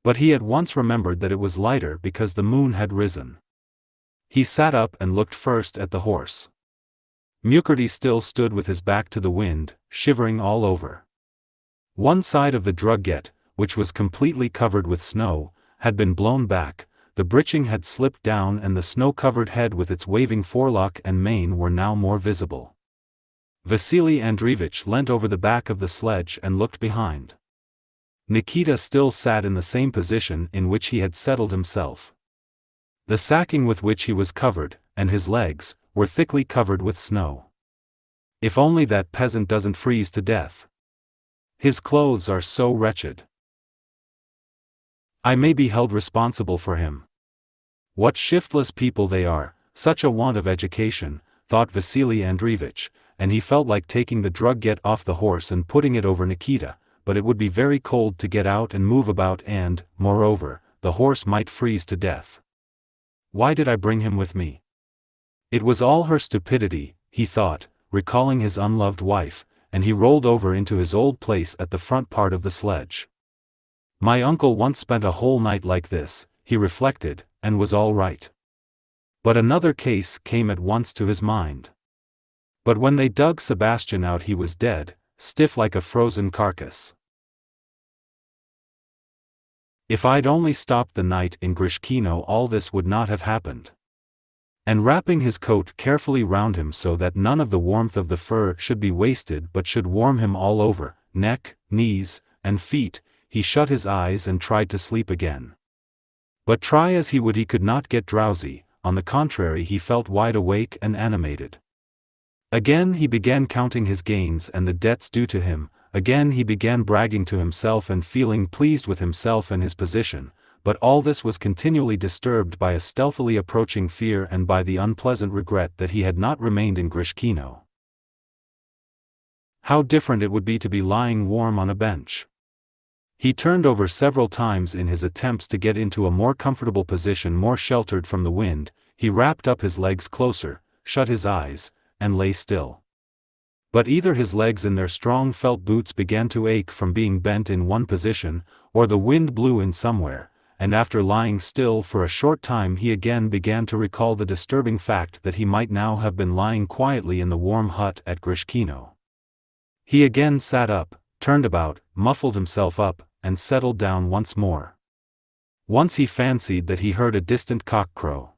But he at once remembered that it was lighter because the moon had risen. He sat up and looked first at the horse. Mukherjee still stood with his back to the wind, shivering all over. One side of the drugget, which was completely covered with snow, had been blown back, the breeching had slipped down and the snow-covered head with its waving forelock and mane were now more visible. Vasily Andreevich leant over the back of the sledge and looked behind. Nikita still sat in the same position in which he had settled himself. The sacking with which he was covered, and his legs, were thickly covered with snow. If only that peasant doesn't freeze to death. His clothes are so wretched. I may be held responsible for him. What shiftless people they are, such a want of education, thought Vasily Andreevich, and he felt like taking the drugget off the horse and putting it over Nikita, but it would be very cold to get out and move about and, moreover, the horse might freeze to death. Why did I bring him with me? It was all her stupidity, he thought, recalling his unloved wife, and he rolled over into his old place at the front part of the sledge. My uncle once spent a whole night like this, he reflected, and was all right. But another case came at once to his mind. But when they dug Sebastian out he was dead, stiff like a frozen carcass. If I'd only stopped the night in Grishkino all this would not have happened. And wrapping his coat carefully round him so that none of the warmth of the fur should be wasted but should warm him all over, neck, knees, and feet, he shut his eyes and tried to sleep again. But try as he would he could not get drowsy, on the contrary he felt wide awake and animated. Again he began counting his gains and the debts due to him, again he began bragging to himself and feeling pleased with himself and his position, but all this was continually disturbed by a stealthily approaching fear and by the unpleasant regret that he had not remained in Grishkino. How different it would be to be lying warm on a bench. He turned over several times in his attempts to get into a more comfortable position more sheltered from the wind, he wrapped up his legs closer, shut his eyes, and lay still. But either his legs in their strong felt boots began to ache from being bent in one position, or the wind blew in somewhere, and after lying still for a short time he again began to recall the disturbing fact that he might now have been lying quietly in the warm hut at Grishkino. He again sat up, turned about, muffled himself up, and settled down once more. Once he fancied that he heard a distant cock crow.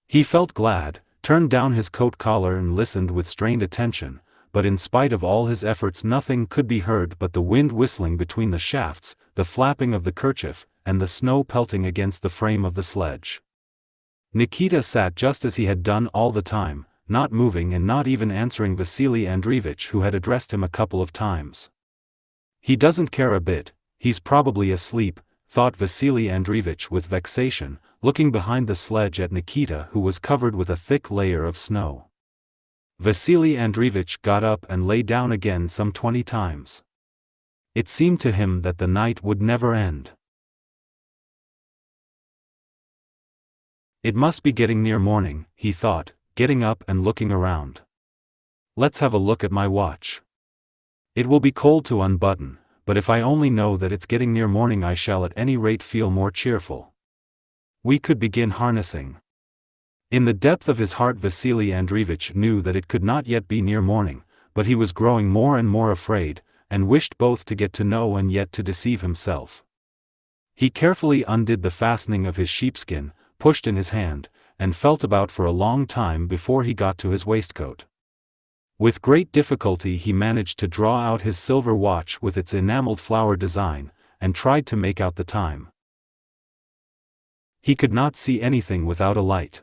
He felt glad, turned down his coat collar and listened with strained attention, but in spite of all his efforts nothing could be heard but the wind whistling between the shafts, the flapping of the kerchief, and the snow pelting against the frame of the sledge. Nikita sat just as he had done all the time, not moving and not even answering Vasily Andreevich who had addressed him a couple of times. He doesn't care a bit, he's probably asleep, thought Vasily Andreevich with vexation, looking behind the sledge at Nikita who was covered with a thick layer of snow. Vasily Andreevich got up and lay down again some 20 times. It seemed to him that the night would never end. It must be getting near morning, he thought, getting up and looking around. Let's have a look at my watch. It will be cold to unbutton, but if I only know that it's getting near morning I shall at any rate feel more cheerful. We could begin harnessing. In the depth of his heart Vasily Andreevich knew that it could not yet be near morning, but he was growing more and more afraid, and wished both to get to know and yet to deceive himself. He carefully undid the fastening of his sheepskin, pushed in his hand, and felt about for a long time before he got to his waistcoat. With great difficulty he managed to draw out his silver watch with its enameled flower design, and tried to make out the time. He could not see anything without a light.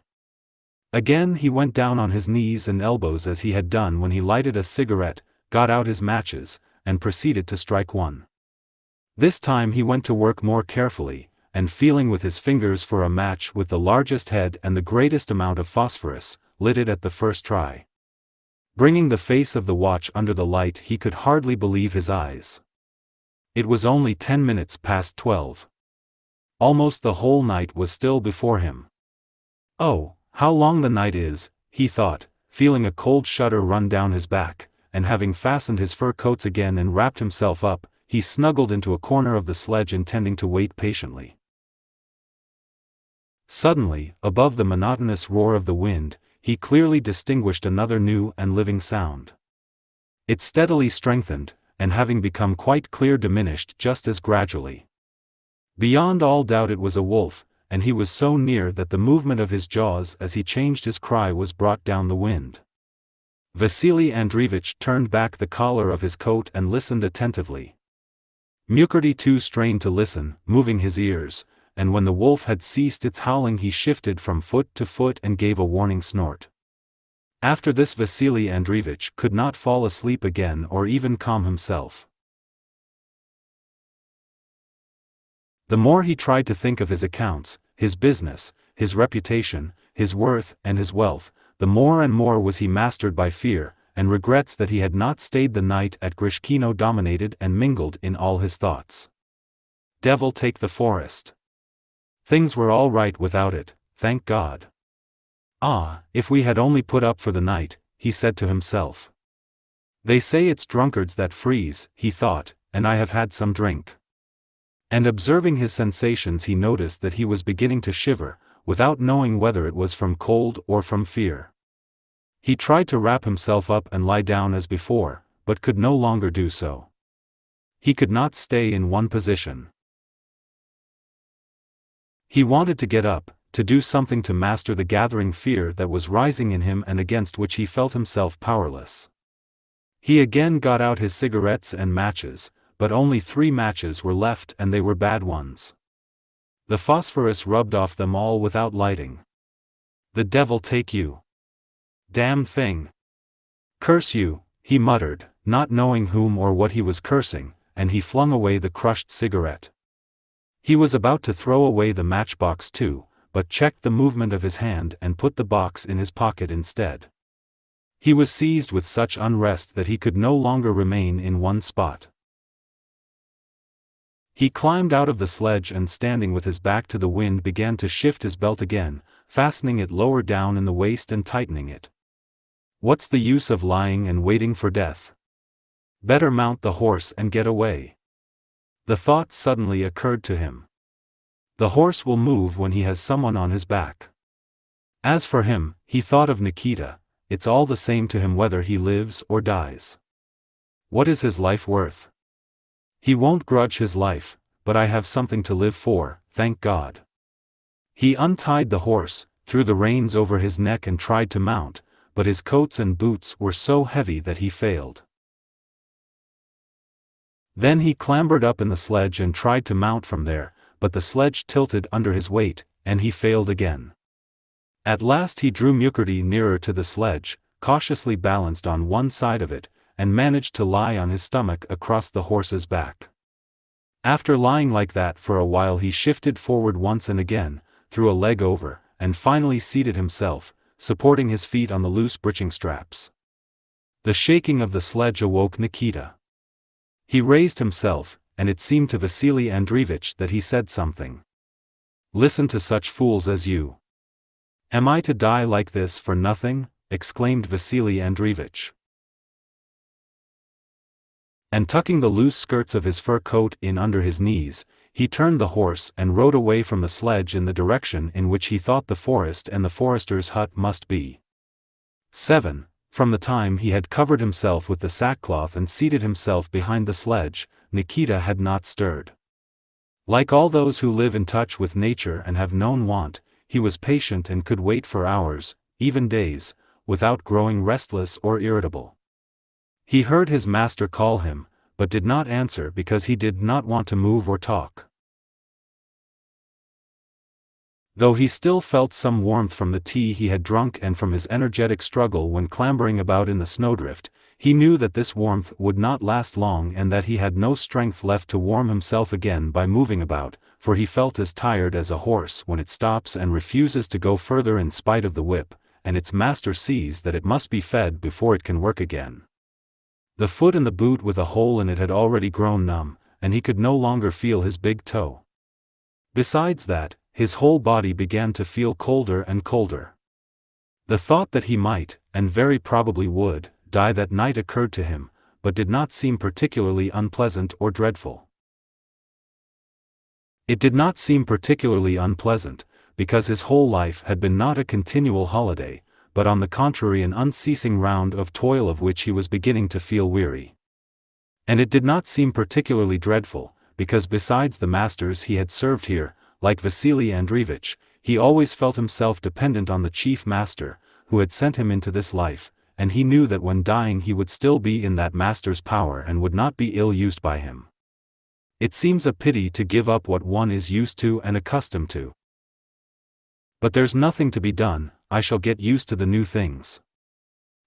Again he went down on his knees and elbows as he had done when he lighted a cigarette, got out his matches, and proceeded to strike one. This time he went to work more carefully, and feeling with his fingers for a match with the largest head and the greatest amount of phosphorus, lit it at the first try. Bringing the face of the watch under the light, he could hardly believe his eyes. It was only 10 minutes past 12. Almost the whole night was still before him. Oh, how long the night is, he thought, feeling a cold shudder run down his back, and having fastened his fur coats again and wrapped himself up, he snuggled into a corner of the sledge intending to wait patiently. Suddenly, above the monotonous roar of the wind, he clearly distinguished another new and living sound. It steadily strengthened, and having become quite clear diminished just as gradually. Beyond all doubt it was a wolf, and he was so near that the movement of his jaws as he changed his cry was brought down the wind. Vasily Andreevich turned back the collar of his coat and listened attentively. Mukurty too strained to listen, moving his ears, and when the wolf had ceased its howling he shifted from foot to foot and gave a warning snort. After this Vasily Andreevich could not fall asleep again or even calm himself. The more he tried to think of his accounts, his business, his reputation, his worth and his wealth, the more and more was he mastered by fear, and regrets that he had not stayed the night at Grishkino dominated and mingled in all his thoughts. Devil take the forest. Things were all right without it, thank God. Ah, if we had only put up for the night, he said to himself. They say it's drunkards that freeze, he thought, and I have had some drink. And observing his sensations he noticed that he was beginning to shiver, without knowing whether it was from cold or from fear. He tried to wrap himself up and lie down as before, but could no longer do so. He could not stay in one position. He wanted to get up, to do something to master the gathering fear that was rising in him and against which he felt himself powerless. He again got out his cigarettes and matches, but only 3 matches were left and they were bad ones. The phosphorus rubbed off them all without lighting. The devil take you. Damn thing. Curse you, he muttered, not knowing whom or what he was cursing, and he flung away the crushed cigarette. He was about to throw away the matchbox too, but checked the movement of his hand and put the box in his pocket instead. He was seized with such unrest that he could no longer remain in one spot. He climbed out of the sledge and standing with his back to the wind began to shift his belt again, fastening it lower down in the waist and tightening it. What's the use of lying and waiting for death? Better mount the horse and get away. The thought suddenly occurred to him. The horse will move when he has someone on his back. As for him, he thought of Nikita, it's all the same to him whether he lives or dies. What is his life worth? He won't grudge his life, but I have something to live for, thank God. He untied the horse, threw the reins over his neck and tried to mount, but his coats and boots were so heavy that he failed. Then he clambered up in the sledge and tried to mount from there, but the sledge tilted under his weight, and he failed again. At last he drew Mukurty nearer to the sledge, cautiously balanced on one side of it, and managed to lie on his stomach across the horse's back. After lying like that for a while he shifted forward once and again, threw a leg over, and finally seated himself, supporting his feet on the loose breeching straps. The shaking of the sledge awoke Nikita. He raised himself, and it seemed to Vasily Andreevich that he said something. Listen to such fools as you. Am I to die like this for nothing? Exclaimed Vasily Andreevich. And tucking the loose skirts of his fur coat in under his knees, he turned the horse and rode away from the sledge in the direction in which he thought the forest and the forester's hut must be. 7. From the time he had covered himself with the sackcloth and seated himself behind the sledge, Nikita had not stirred. Like all those who live in touch with nature and have known want, he was patient and could wait for hours, even days, without growing restless or irritable. He heard his master call him, but did not answer because he did not want to move or talk. Though he still felt some warmth from the tea he had drunk and from his energetic struggle when clambering about in the snowdrift, he knew that this warmth would not last long and that he had no strength left to warm himself again by moving about, for he felt as tired as a horse when it stops and refuses to go further in spite of the whip, and its master sees that it must be fed before it can work again. The foot in the boot with a hole in it had already grown numb, and he could no longer feel his big toe. Besides that, his whole body began to feel colder and colder. The thought that he might, and very probably would, die that night occurred to him, but did not seem particularly unpleasant or dreadful. It did not seem particularly unpleasant, because his whole life had been not a continual holiday, but on the contrary an unceasing round of toil of which he was beginning to feel weary. And it did not seem particularly dreadful, because besides the masters he had served here, like Vasily Andreevich, he always felt himself dependent on the chief master, who had sent him into this life, and he knew that when dying he would still be in that master's power and would not be ill-used by him. It seems a pity to give up what one is used to and accustomed to. But there's nothing to be done, I shall get used to the new things.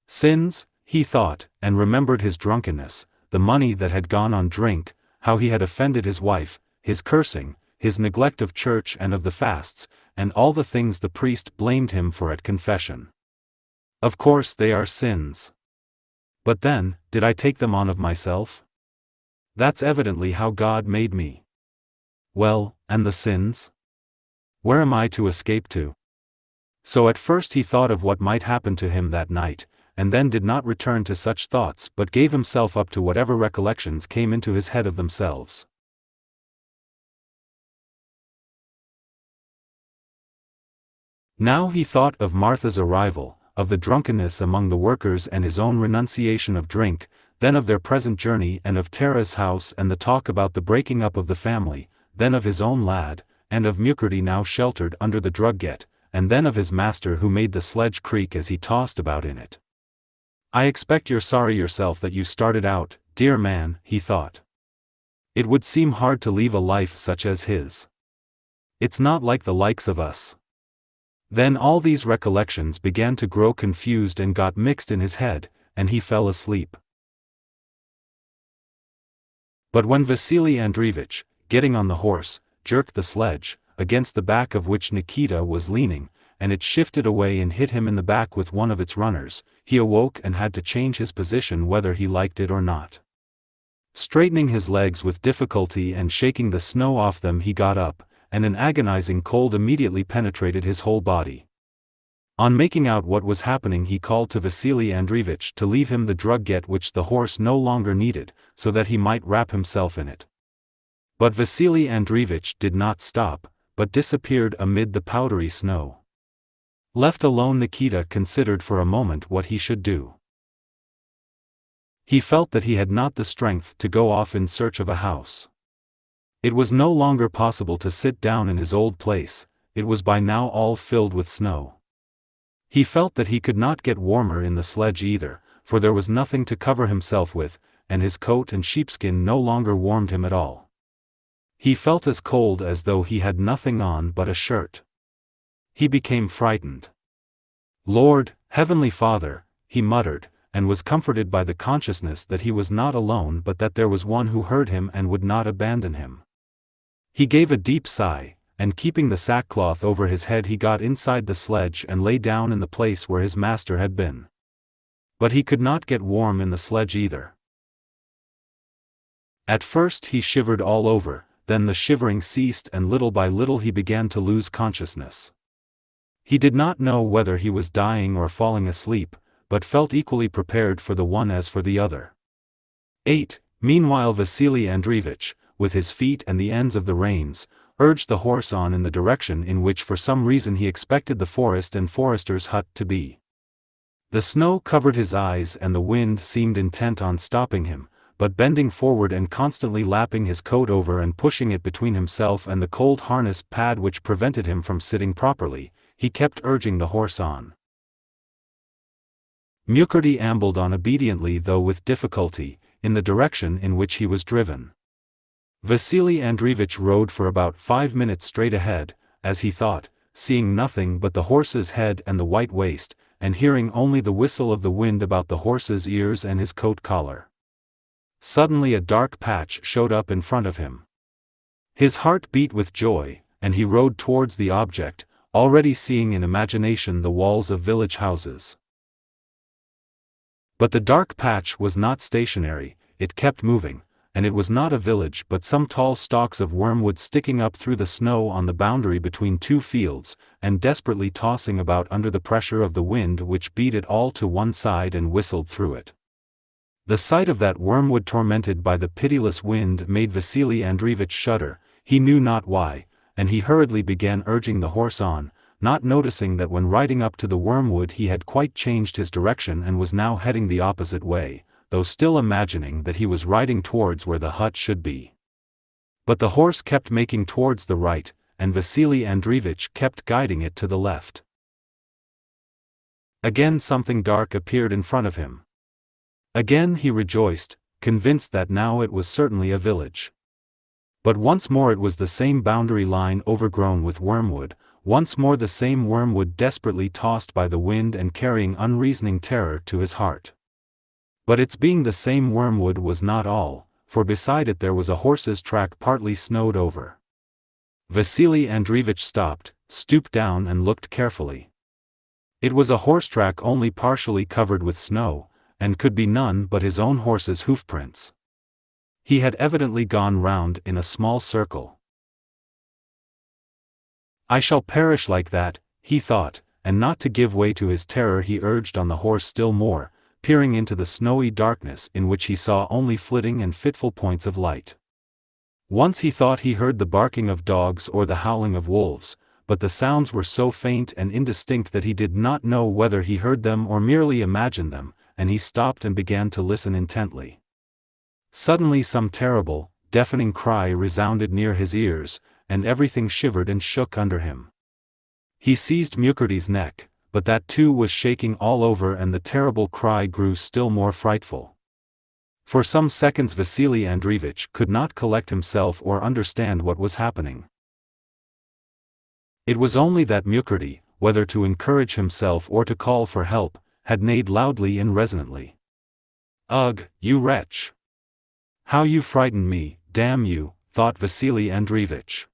Sins, he thought, and remembered his drunkenness, the money that had gone on drink, how he had offended his wife, his cursing, his neglect of church and of the fasts, and all the things the priest blamed him for at confession. Of course they are sins. But then, did I take them on of myself? That's evidently how God made me. Well, and the sins? Where am I to escape to? So at first he thought of what might happen to him that night, and then did not return to such thoughts but gave himself up to whatever recollections came into his head of themselves. Now he thought of Martha's arrival, of the drunkenness among the workers and his own renunciation of drink, then of their present journey and of Tara's house and the talk about the breaking up of the family, then of his own lad, and of Mukurty now sheltered under the drugget, and then of his master who made the sledge creak as he tossed about in it. I expect you're sorry yourself that you started out, dear man, he thought. It would seem hard to leave a life such as his. It's not like the likes of us. Then all these recollections began to grow confused and got mixed in his head, and he fell asleep. But when Vasily Andreevich, getting on the horse, jerked the sledge, against the back of which Nikita was leaning, and it shifted away and hit him in the back with one of its runners, he awoke and had to change his position whether he liked it or not. Straightening his legs with difficulty and shaking the snow off them he got up, and an agonizing cold immediately penetrated his whole body. On making out what was happening he called to Vasily Andreevich to leave him the drugget which the horse no longer needed, so that he might wrap himself in it. But Vasily Andreevich did not stop, but disappeared amid the powdery snow. Left alone, Nikita considered for a moment what he should do. He felt that he had not the strength to go off in search of a house. It was no longer possible to sit down in his old place, it was by now all filled with snow. He felt that he could not get warmer in the sledge either, for there was nothing to cover himself with, and his coat and sheepskin no longer warmed him at all. He felt as cold as though he had nothing on but a shirt. He became frightened. Lord, Heavenly Father, he muttered, and was comforted by the consciousness that he was not alone but that there was one who heard him and would not abandon him. He gave a deep sigh, and keeping the sackcloth over his head he got inside the sledge and lay down in the place where his master had been. But he could not get warm in the sledge either. At first he shivered all over, then the shivering ceased and little by little he began to lose consciousness. He did not know whether he was dying or falling asleep, but felt equally prepared for the one as for the other. 8. Meanwhile Vasily Andreevich, with his feet and the ends of the reins, urged the horse on in the direction in which for some reason he expected the forest and forester's hut to be. The snow covered his eyes and the wind seemed intent on stopping him, but bending forward and constantly lapping his coat over and pushing it between himself and the cold harness pad which prevented him from sitting properly, he kept urging the horse on. Mukurty ambled on obediently though with difficulty, in the direction in which he was driven. Vasily Andreevich rode for about 5 minutes straight ahead, as he thought, seeing nothing but the horse's head and the white waist, and hearing only the whistle of the wind about the horse's ears and his coat collar. Suddenly a dark patch showed up in front of him. His heart beat with joy, and he rode towards the object, already seeing in imagination the walls of village houses. But the dark patch was not stationary, it kept moving, and it was not a village but some tall stalks of wormwood sticking up through the snow on the boundary between two fields, and desperately tossing about under the pressure of the wind which beat it all to one side and whistled through it. The sight of that wormwood tormented by the pitiless wind made Vasily Andreevich shudder, he knew not why, and he hurriedly began urging the horse on, not noticing that when riding up to the wormwood he had quite changed his direction and was now heading the opposite way, though still imagining that he was riding towards where the hut should be. But the horse kept making towards the right, and Vasily Andreevich kept guiding it to the left. Again something dark appeared in front of him. Again he rejoiced, convinced that now it was certainly a village. But once more it was the same boundary line overgrown with wormwood, once more the same wormwood desperately tossed by the wind and carrying unreasoning terror to his heart. But its being the same wormwood was not all, for beside it there was a horse's track partly snowed over. Vasily Andreevich stopped, stooped down and looked carefully. It was a horse track only partially covered with snow, and could be none but his own horse's hoofprints. He had evidently gone round in a small circle. I shall perish like that, he thought, and not to give way to his terror he urged on the horse still more, peering into the snowy darkness in which he saw only flitting and fitful points of light. Once he thought he heard the barking of dogs or the howling of wolves, but the sounds were so faint and indistinct that he did not know whether he heard them or merely imagined them, and he stopped and began to listen intently. Suddenly some terrible, deafening cry resounded near his ears, and everything shivered and shook under him. He seized Mukerty's neck, but that too was shaking all over and the terrible cry grew still more frightful. For some seconds Vasily Andreevich could not collect himself or understand what was happening. It was only that Mukerty, whether to encourage himself or to call for help, had neighed loudly and resonantly. "Ugh, you wretch! How you frightened me, damn you," thought Vasily Andreevich.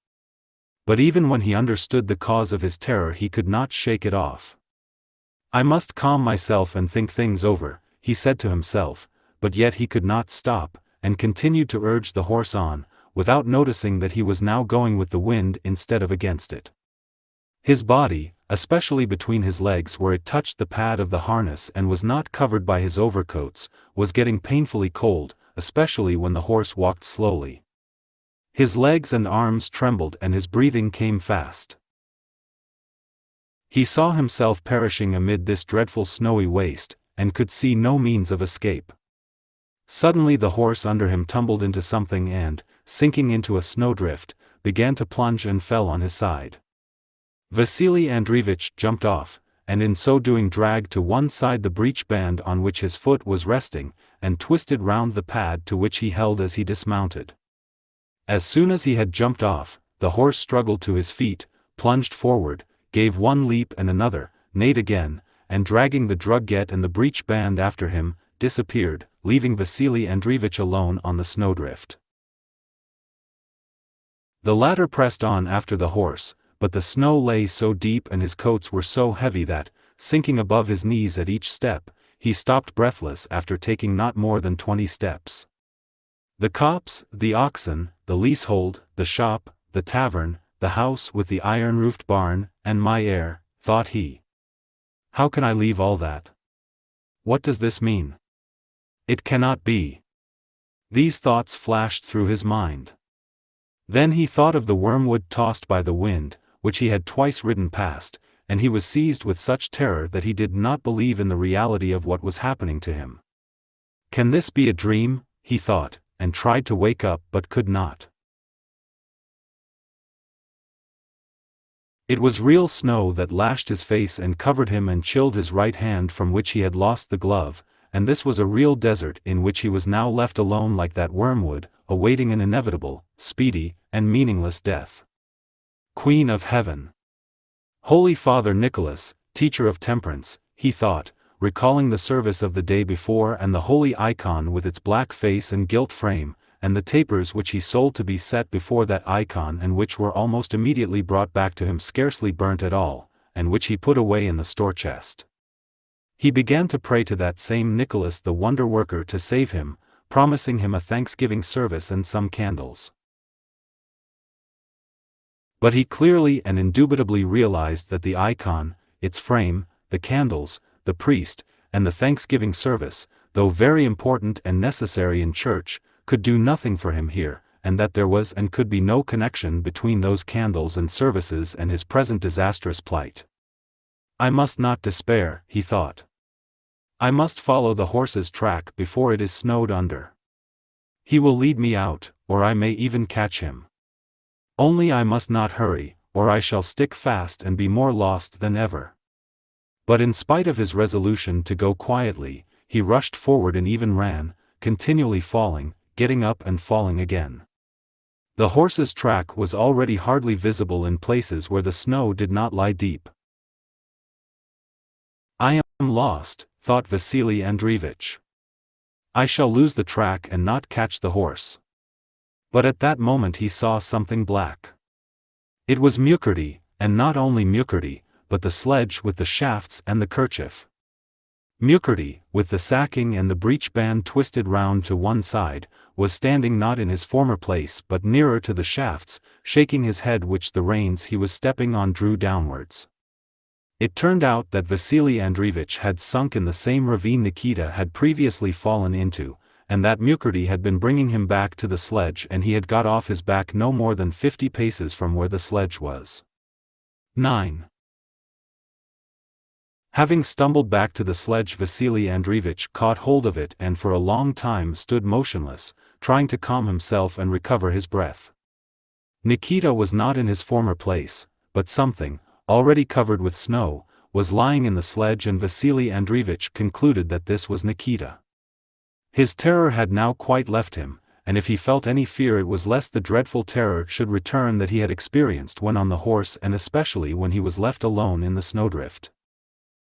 But even when he understood the cause of his terror he could not shake it off. "I must calm myself and think things over," he said to himself, but yet he could not stop, and continued to urge the horse on, without noticing that he was now going with the wind instead of against it. His body, especially between his legs where it touched the pad of the harness and was not covered by his overcoats, was getting painfully cold, especially when the horse walked slowly. His legs and arms trembled and his breathing came fast. He saw himself perishing amid this dreadful snowy waste, and could see no means of escape. Suddenly the horse under him tumbled into something and, sinking into a snowdrift, began to plunge and fell on his side. Vasily Andreevich jumped off, and in so doing dragged to one side the breech band on which his foot was resting, and twisted round the pad to which he held as he dismounted. As soon as he had jumped off, the horse struggled to his feet, plunged forward, gave one leap and another, neighed again, and dragging the drugget and the breech band after him, disappeared, leaving Vasily Andreevich alone on the snowdrift. The latter pressed on after the horse, but the snow lay so deep and his coats were so heavy that, sinking above his knees at each step, he stopped breathless after taking not more than 20 steps. The copse, the oxen, the leasehold, the shop, the tavern, the house with the iron-roofed barn, and my heir, thought he. How can I leave all that? What does this mean? It cannot be. These thoughts flashed through his mind. Then he thought of the wormwood tossed by the wind, which he had twice ridden past, and he was seized with such terror that he did not believe in the reality of what was happening to him. Can this be a dream, he thought, and tried to wake up but could not. It was real snow that lashed his face and covered him and chilled his right hand from which he had lost the glove, and this was a real desert in which he was now left alone like that wormwood, awaiting an inevitable, speedy, and meaningless death. Queen of Heaven! Holy Father Nicholas, teacher of temperance, he thought, recalling the service of the day before and the holy icon with its black face and gilt frame, and the tapers which he sold to be set before that icon and which were almost immediately brought back to him scarcely burnt at all, and which he put away in the store chest. He began to pray to that same Nicholas the wonder worker to save him, promising him a thanksgiving service and some candles. But he clearly and indubitably realized that the icon, its frame, the candles, the priest, and the thanksgiving service, though very important and necessary in church, could do nothing for him here, and that there was and could be no connection between those candles and services and his present disastrous plight. I must not despair, he thought. I must follow the horse's track before it is snowed under. He will lead me out, or I may even catch him. Only I must not hurry, or I shall stick fast and be more lost than ever. But in spite of his resolution to go quietly, he rushed forward and even ran, continually falling, getting up and falling again. The horse's track was already hardly visible in places where the snow did not lie deep. I am lost, thought Vasily Andreevich. I shall lose the track and not catch the horse. But at that moment he saw something black. It was Mukherjee, and not only Mukherjee, but the sledge with the shafts and the kerchief. Mukherjee, with the sacking and the breech band twisted round to one side, was standing not in his former place but nearer to the shafts, shaking his head which the reins he was stepping on drew downwards. It turned out that Vasily Andreevich had sunk in the same ravine Nikita had previously fallen into, and that Mukherjee had been bringing him back to the sledge and he had got off his back no more than 50 paces from where the sledge was. 9. Having stumbled back to the sledge, Vasily Andreevich caught hold of it and for a long time stood motionless, trying to calm himself and recover his breath. Nikita was not in his former place, but something, already covered with snow, was lying in the sledge, and Vasily Andreevich concluded that this was Nikita. His terror had now quite left him, and if he felt any fear it was lest the dreadful terror should return that he had experienced when on the horse, and especially when he was left alone in the snowdrift.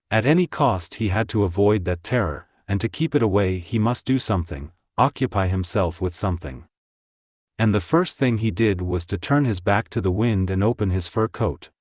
At any cost he had to avoid that terror, and to keep it away he must do something, occupy himself with something. And the first thing he did was to turn his back to the wind and open his fur coat.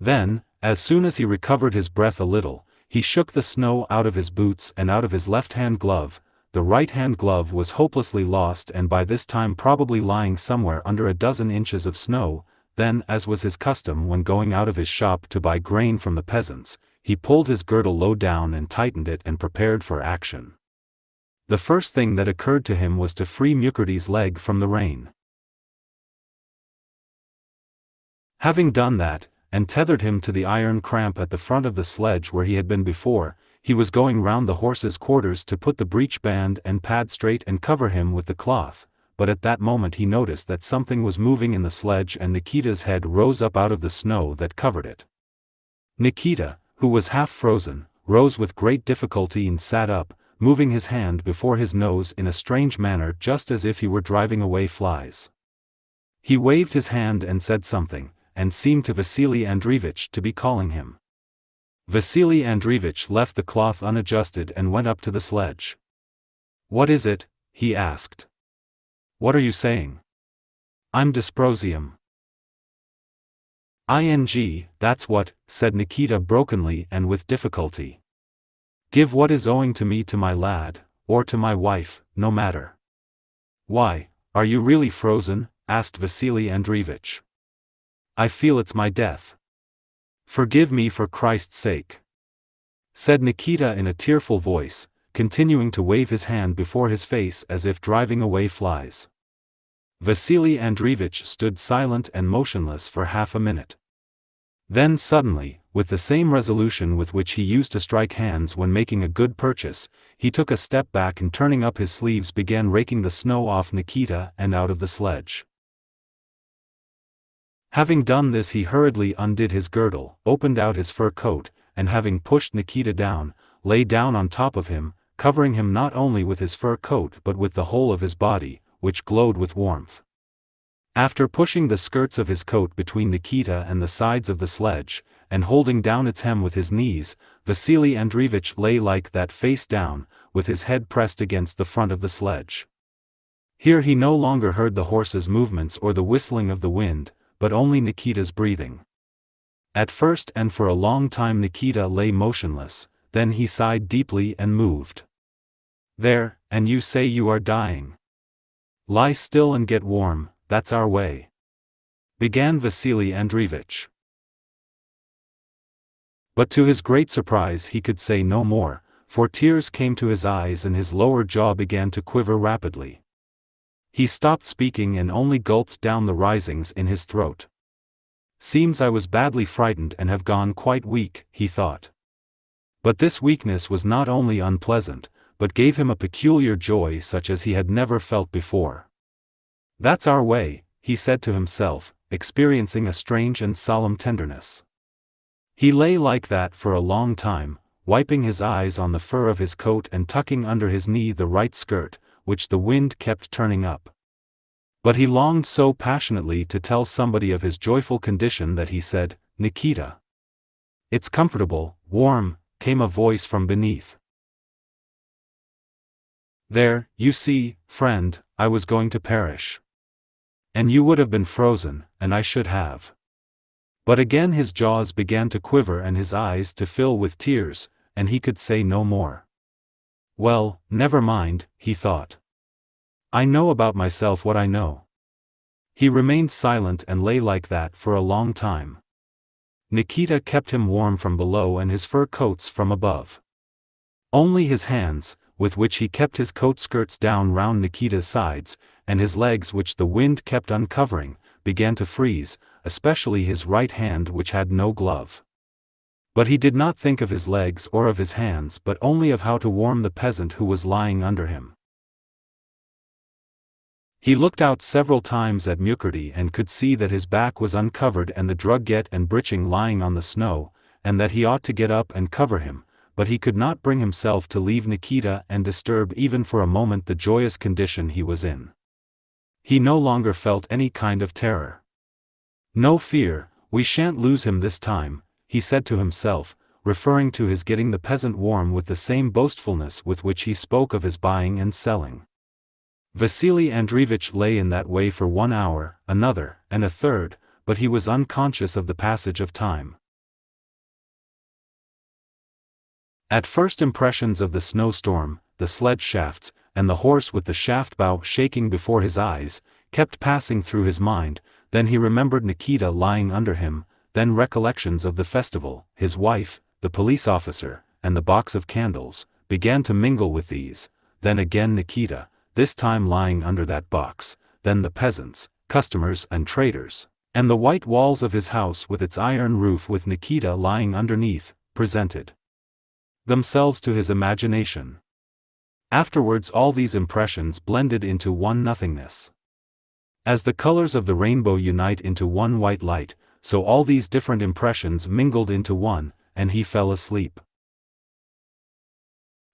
Then, as soon as he recovered his breath a little, he shook the snow out of his boots and out of his left-hand glove. The right-hand glove was hopelessly lost and by this time probably lying somewhere under a dozen inches of snow. Then, as was his custom when going out of his shop to buy grain from the peasants, he pulled his girdle low down and tightened it and prepared for action. The first thing that occurred to him was to free Mukherjee's leg from the rein. Having done that, and tethered him to the iron cramp at the front of the sledge where he had been before, he was going round the horse's quarters to put the breech band and pad straight and cover him with the cloth, but at that moment he noticed that something was moving in the sledge and Nikita's head rose up out of the snow that covered it. Nikita, who was half frozen, rose with great difficulty and sat up, moving his hand before his nose in a strange manner just as if he were driving away flies. He waved his hand and said something, and seemed to Vasily Andreevich to be calling him. Vasily Andreevich left the cloth unadjusted and went up to the sledge. "What is it?" he asked. "What are you saying?" "I'm dysprosium." That's what," said Nikita brokenly and with difficulty. "Give what is owing to me to my lad, or to my wife, no matter." "Why, are you really frozen?" asked Vasily Andreevich. "I feel it's my death." "Forgive me for Christ's sake," said Nikita in a tearful voice, continuing to wave his hand before his face as if driving away flies. Vasily Andreevich stood silent and motionless for half a minute. Then suddenly, with the same resolution with which he used to strike hands when making a good purchase, he took a step back and turning up his sleeves began raking the snow off Nikita and out of the sledge. Having done this he hurriedly undid his girdle, opened out his fur coat, and having pushed Nikita down, lay down on top of him, covering him not only with his fur coat but with the whole of his body, which glowed with warmth. After pushing the skirts of his coat between Nikita and the sides of the sledge, and holding down its hem with his knees, Vasily Andreevich lay like that face down, with his head pressed against the front of the sledge. Here he no longer heard the horse's movements or the whistling of the wind, but only Nikita's breathing. At first and for a long time Nikita lay motionless, then he sighed deeply and moved. "There, and you say you are dying. Lie still and get warm, that's our way," began Vasily Andreevich. But to his great surprise he could say no more, for tears came to his eyes and his lower jaw began to quiver rapidly. He stopped speaking and only gulped down the risings in his throat. "Seems I was badly frightened and have gone quite weak," he thought. But this weakness was not only unpleasant, but gave him a peculiar joy such as he had never felt before. "That's our way," he said to himself, experiencing a strange and solemn tenderness. He lay like that for a long time, wiping his eyes on the fur of his coat and tucking under his knee the right skirt, which the wind kept turning up. But he longed so passionately to tell somebody of his joyful condition that he said, "Nikita." "It's comfortable, warm," came a voice from beneath. "There, you see, friend, I was going to perish. And you would have been frozen, and I should have." But again his jaws began to quiver and his eyes to fill with tears, and he could say no more. "Well, never mind," he thought. "I know about myself what I know." He remained silent and lay like that for a long time. Nikita kept him warm from below and his fur coats from above. Only his hands, with which he kept his coat skirts down round Nikita's sides, and his legs which the wind kept uncovering, began to freeze, especially his right hand which had no glove. But he did not think of his legs or of his hands but only of how to warm the peasant who was lying under him. He looked out several times at Mukurty and could see that his back was uncovered and the drugget and breeching lying on the snow, and that he ought to get up and cover him, but he could not bring himself to leave Nikita and disturb even for a moment the joyous condition he was in. He no longer felt any kind of terror. "No fear, we shan't lose him this time," he said to himself, referring to his getting the peasant warm with the same boastfulness with which he spoke of his buying and selling. Vasily Andreevich lay in that way for 1 hour, another, and a third, but he was unconscious of the passage of time. At first impressions of the snowstorm, the sledge shafts, and the horse with the shaft bow shaking before his eyes, kept passing through his mind. Then he remembered Nikita lying under him, then recollections of the festival, his wife, the police officer, and the box of candles, began to mingle with these, then again Nikita, this time lying under that box, then the peasants, customers and traders, and the white walls of his house with its iron roof with Nikita lying underneath, presented themselves to his imagination. Afterwards all these impressions blended into one nothingness. As the colors of the rainbow unite into one white light, so all these different impressions mingled into one, and he fell asleep.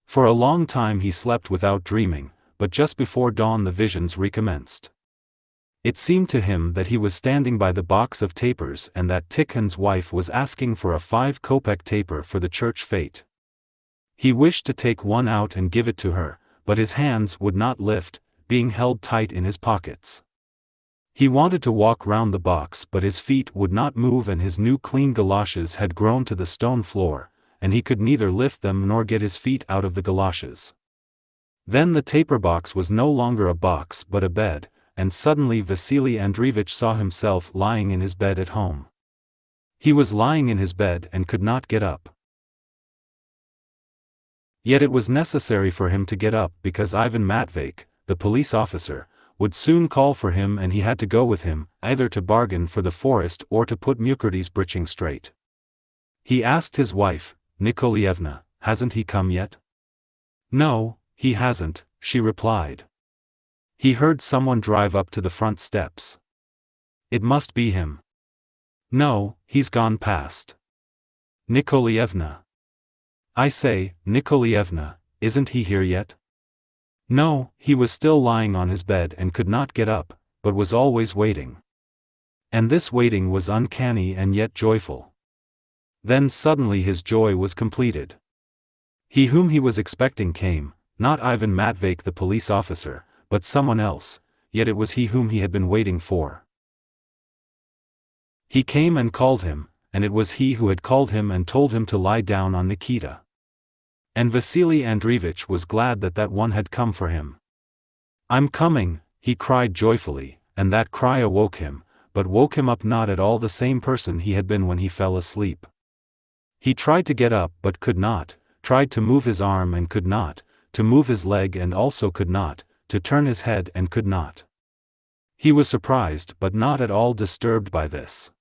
For a long time he slept without dreaming, but just before dawn the visions recommenced. It seemed to him that he was standing by the box of tapers and that Tikhon's wife was asking for a 5-kopeck taper for the church fete. He wished to take one out and give it to her, but his hands would not lift, being held tight in his pockets. He wanted to walk round the box but his feet would not move and his new clean galoshes had grown to the stone floor, and he could neither lift them nor get his feet out of the galoshes. Then the taper box was no longer a box but a bed, and suddenly Vasily Andreevich saw himself lying in his bed at home. He was lying in his bed and could not get up. Yet it was necessary for him to get up because Ivan Matveyevich, the police officer, would soon call for him and he had to go with him, either to bargain for the forest or to put Mukurty's breeching straight. He asked his wife, "Nikolaevna, hasn't he come yet?" "No, he hasn't," she replied. "He heard someone drive up to the front steps. It must be him." "No, he's gone past." "Nikolaevna. I say, Nikolaevna, isn't he here yet?" No, he was still lying on his bed and could not get up, but was always waiting. And this waiting was uncanny and yet joyful. Then suddenly his joy was completed. He whom he was expecting came, not Ivan Matveyevich the police officer, but someone else, yet it was he whom he had been waiting for. He came and called him, and it was he who had called him and told him to lie down on Nikita. And Vasily Andreevich was glad that that one had come for him. "I'm coming," he cried joyfully, and that cry awoke him, but woke him up not at all the same person he had been when he fell asleep. He tried to get up but could not, tried to move his arm and could not, to move his leg and also could not, to turn his head and could not. He was surprised but not at all disturbed by this.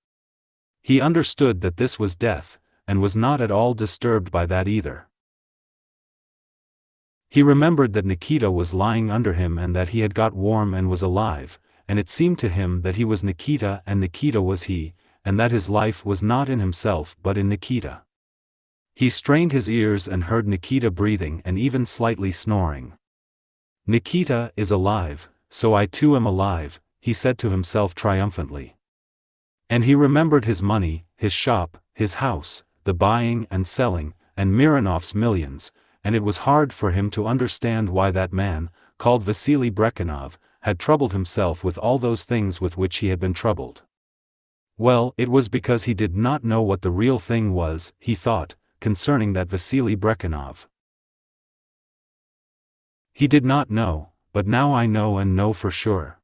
He understood that this was death, and was not at all disturbed by that either. He remembered that Nikita was lying under him and that he had got warm and was alive, and it seemed to him that he was Nikita and Nikita was he, and that his life was not in himself but in Nikita. He strained his ears and heard Nikita breathing and even slightly snoring. "Nikita is alive, so I too am alive," he said to himself triumphantly. And he remembered his money, his shop, his house, the buying and selling, and Mironov's millions, and it was hard for him to understand why that man, called Vasily Brekhanov, had troubled himself with all those things with which he had been troubled. Well, it was because he did not know what the real thing was, he thought, concerning that Vasily Brekhanov. He did not know, but now I know and know for sure.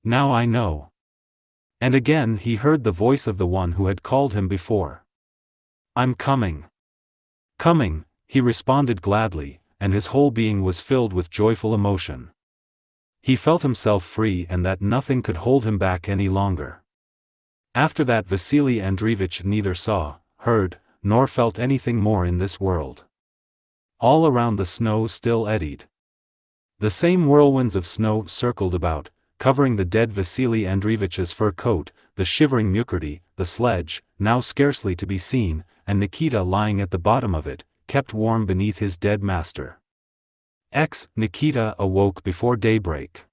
Now I know. And again he heard the voice of the one who had called him before. "I'm coming. Coming," he responded gladly, and his whole being was filled with joyful emotion. He felt himself free and that nothing could hold him back any longer. After that Vasily Andreevich neither saw, heard, nor felt anything more in this world. All around the snow still eddied. The same whirlwinds of snow circled about, covering the dead Vasily Andreevich's fur coat, the shivering Mukurty, the sledge, now scarcely to be seen, and Nikita lying at the bottom of it, kept warm beneath his dead master. Nikita awoke before daybreak.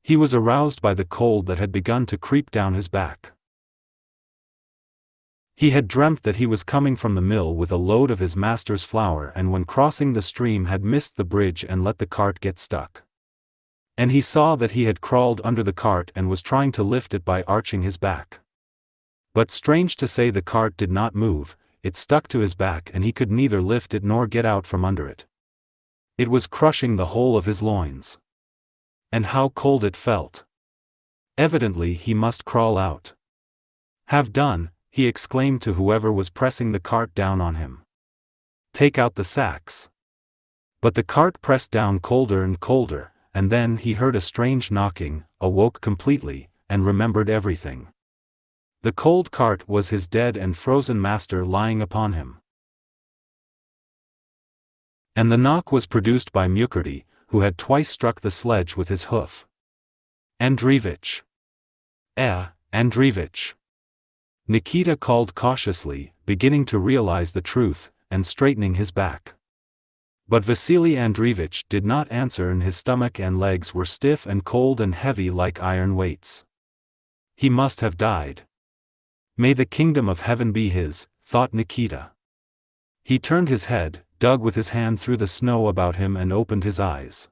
He was aroused by the cold that had begun to creep down his back. He had dreamt that he was coming from the mill with a load of his master's flour and when crossing the stream had missed the bridge and let the cart get stuck. And he saw that he had crawled under the cart and was trying to lift it by arching his back. But strange to say the cart did not move, it stuck to his back and he could neither lift it nor get out from under it. It was crushing the whole of his loins. And how cold it felt. Evidently he must crawl out. "Have done," he exclaimed to whoever was pressing the cart down on him. "Take out the sacks." But the cart pressed down colder and colder, and then he heard a strange knocking, awoke completely, and remembered everything. The cold cart was his dead and frozen master lying upon him. And the knock was produced by Mukurty, who had twice struck the sledge with his hoof. "Andreevich! Andreevich!" Nikita called cautiously, beginning to realize the truth, and straightening his back. But Vasily Andreevich did not answer and his stomach and legs were stiff and cold and heavy like iron weights. He must have died. May the kingdom of heaven be his, thought Nikita. He turned his head, dug with his hand through the snow about him and opened his eyes.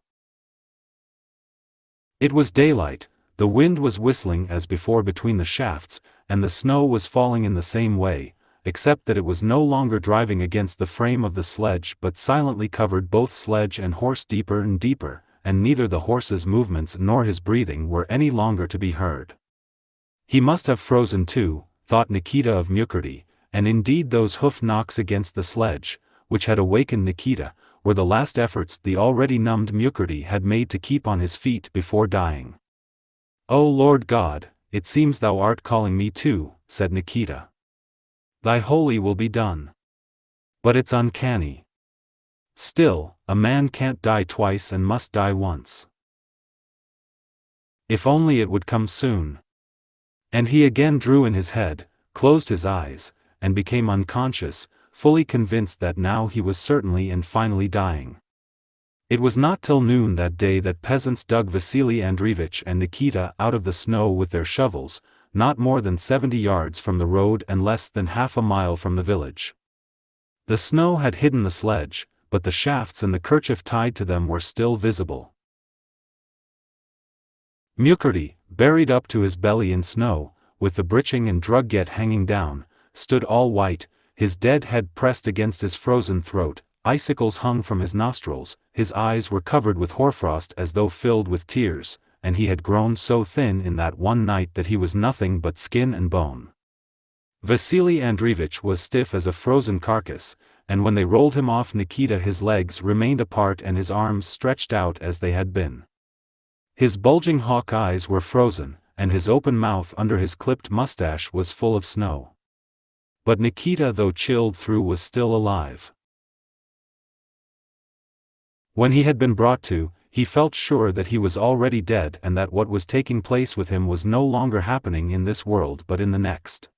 It was daylight, the wind was whistling as before between the shafts, and the snow was falling in the same way, except that it was no longer driving against the frame of the sledge but silently covered both sledge and horse deeper and deeper, and neither the horse's movements nor his breathing were any longer to be heard. He must have frozen too, thought Nikita of Mukurty, and indeed those hoof knocks against the sledge, which had awakened Nikita, were the last efforts the already numbed Mukurty had made to keep on his feet before dying. "O Lord God, it seems thou art calling me too," said Nikita. "Thy holy will be done. But it's uncanny. Still, a man can't die twice and must die once. If only it would come soon." And he again drew in his head, closed his eyes, and became unconscious, fully convinced that now he was certainly and finally dying. It was not till noon that day that peasants dug Vasily Andreevich and Nikita out of the snow with their shovels, not more than 70 yards from the road and less than half a mile from the village. The snow had hidden the sledge, but the shafts and the kerchief tied to them were still visible. Mukurty, buried up to his belly in snow, with the breeching and drugget hanging down, stood all white, his dead head pressed against his frozen throat, icicles hung from his nostrils, his eyes were covered with hoarfrost as though filled with tears, and he had grown so thin in that one night that he was nothing but skin and bone. Vasily Andreevich was stiff as a frozen carcass, and when they rolled him off Nikita his legs remained apart and his arms stretched out as they had been. His bulging hawk eyes were frozen, and his open mouth under his clipped mustache was full of snow. But Nikita, though chilled through, was still alive. When he had been brought to, he felt sure that he was already dead and that what was taking place with him was no longer happening in this world but in the next.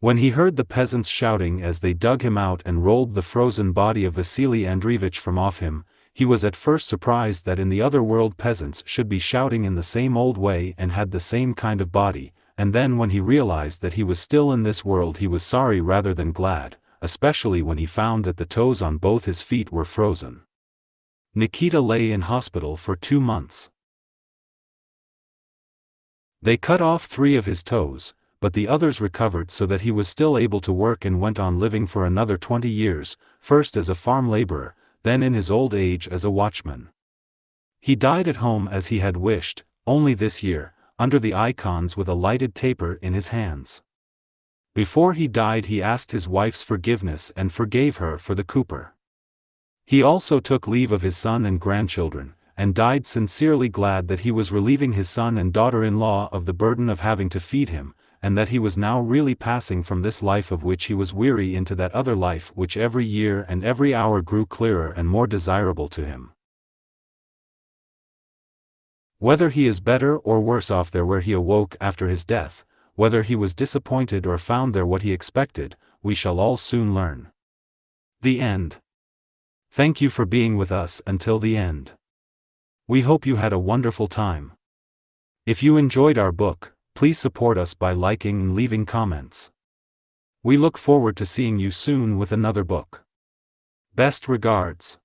When he heard the peasants shouting as they dug him out and rolled the frozen body of Vasily Andreevich from off him, he was at first surprised that in the other world peasants should be shouting in the same old way and had the same kind of body, and then when he realized that he was still in this world he was sorry rather than glad, especially when he found that the toes on both his feet were frozen. Nikita lay in hospital for 2 months. They cut off 3 of his toes, but the others recovered so that he was still able to work and went on living for another 20 years, first as a farm laborer, then in his old age as a watchman. He died at home as he had wished, only this year, under the icons with a lighted taper in his hands. Before he died he asked his wife's forgiveness and forgave her for the cooper. He also took leave of his son and grandchildren, and died sincerely glad that he was relieving his son and daughter-in-law of the burden of having to feed him, and that he was now really passing from this life of which he was weary into that other life which every year and every hour grew clearer and more desirable to him. Whether he is better or worse off there where he awoke after his death, whether he was disappointed or found there what he expected, we shall all soon learn. The end. Thank you for being with us until the end. We hope you had a wonderful time. If you enjoyed our book, please support us by liking and leaving comments. We look forward to seeing you soon with another book. Best regards.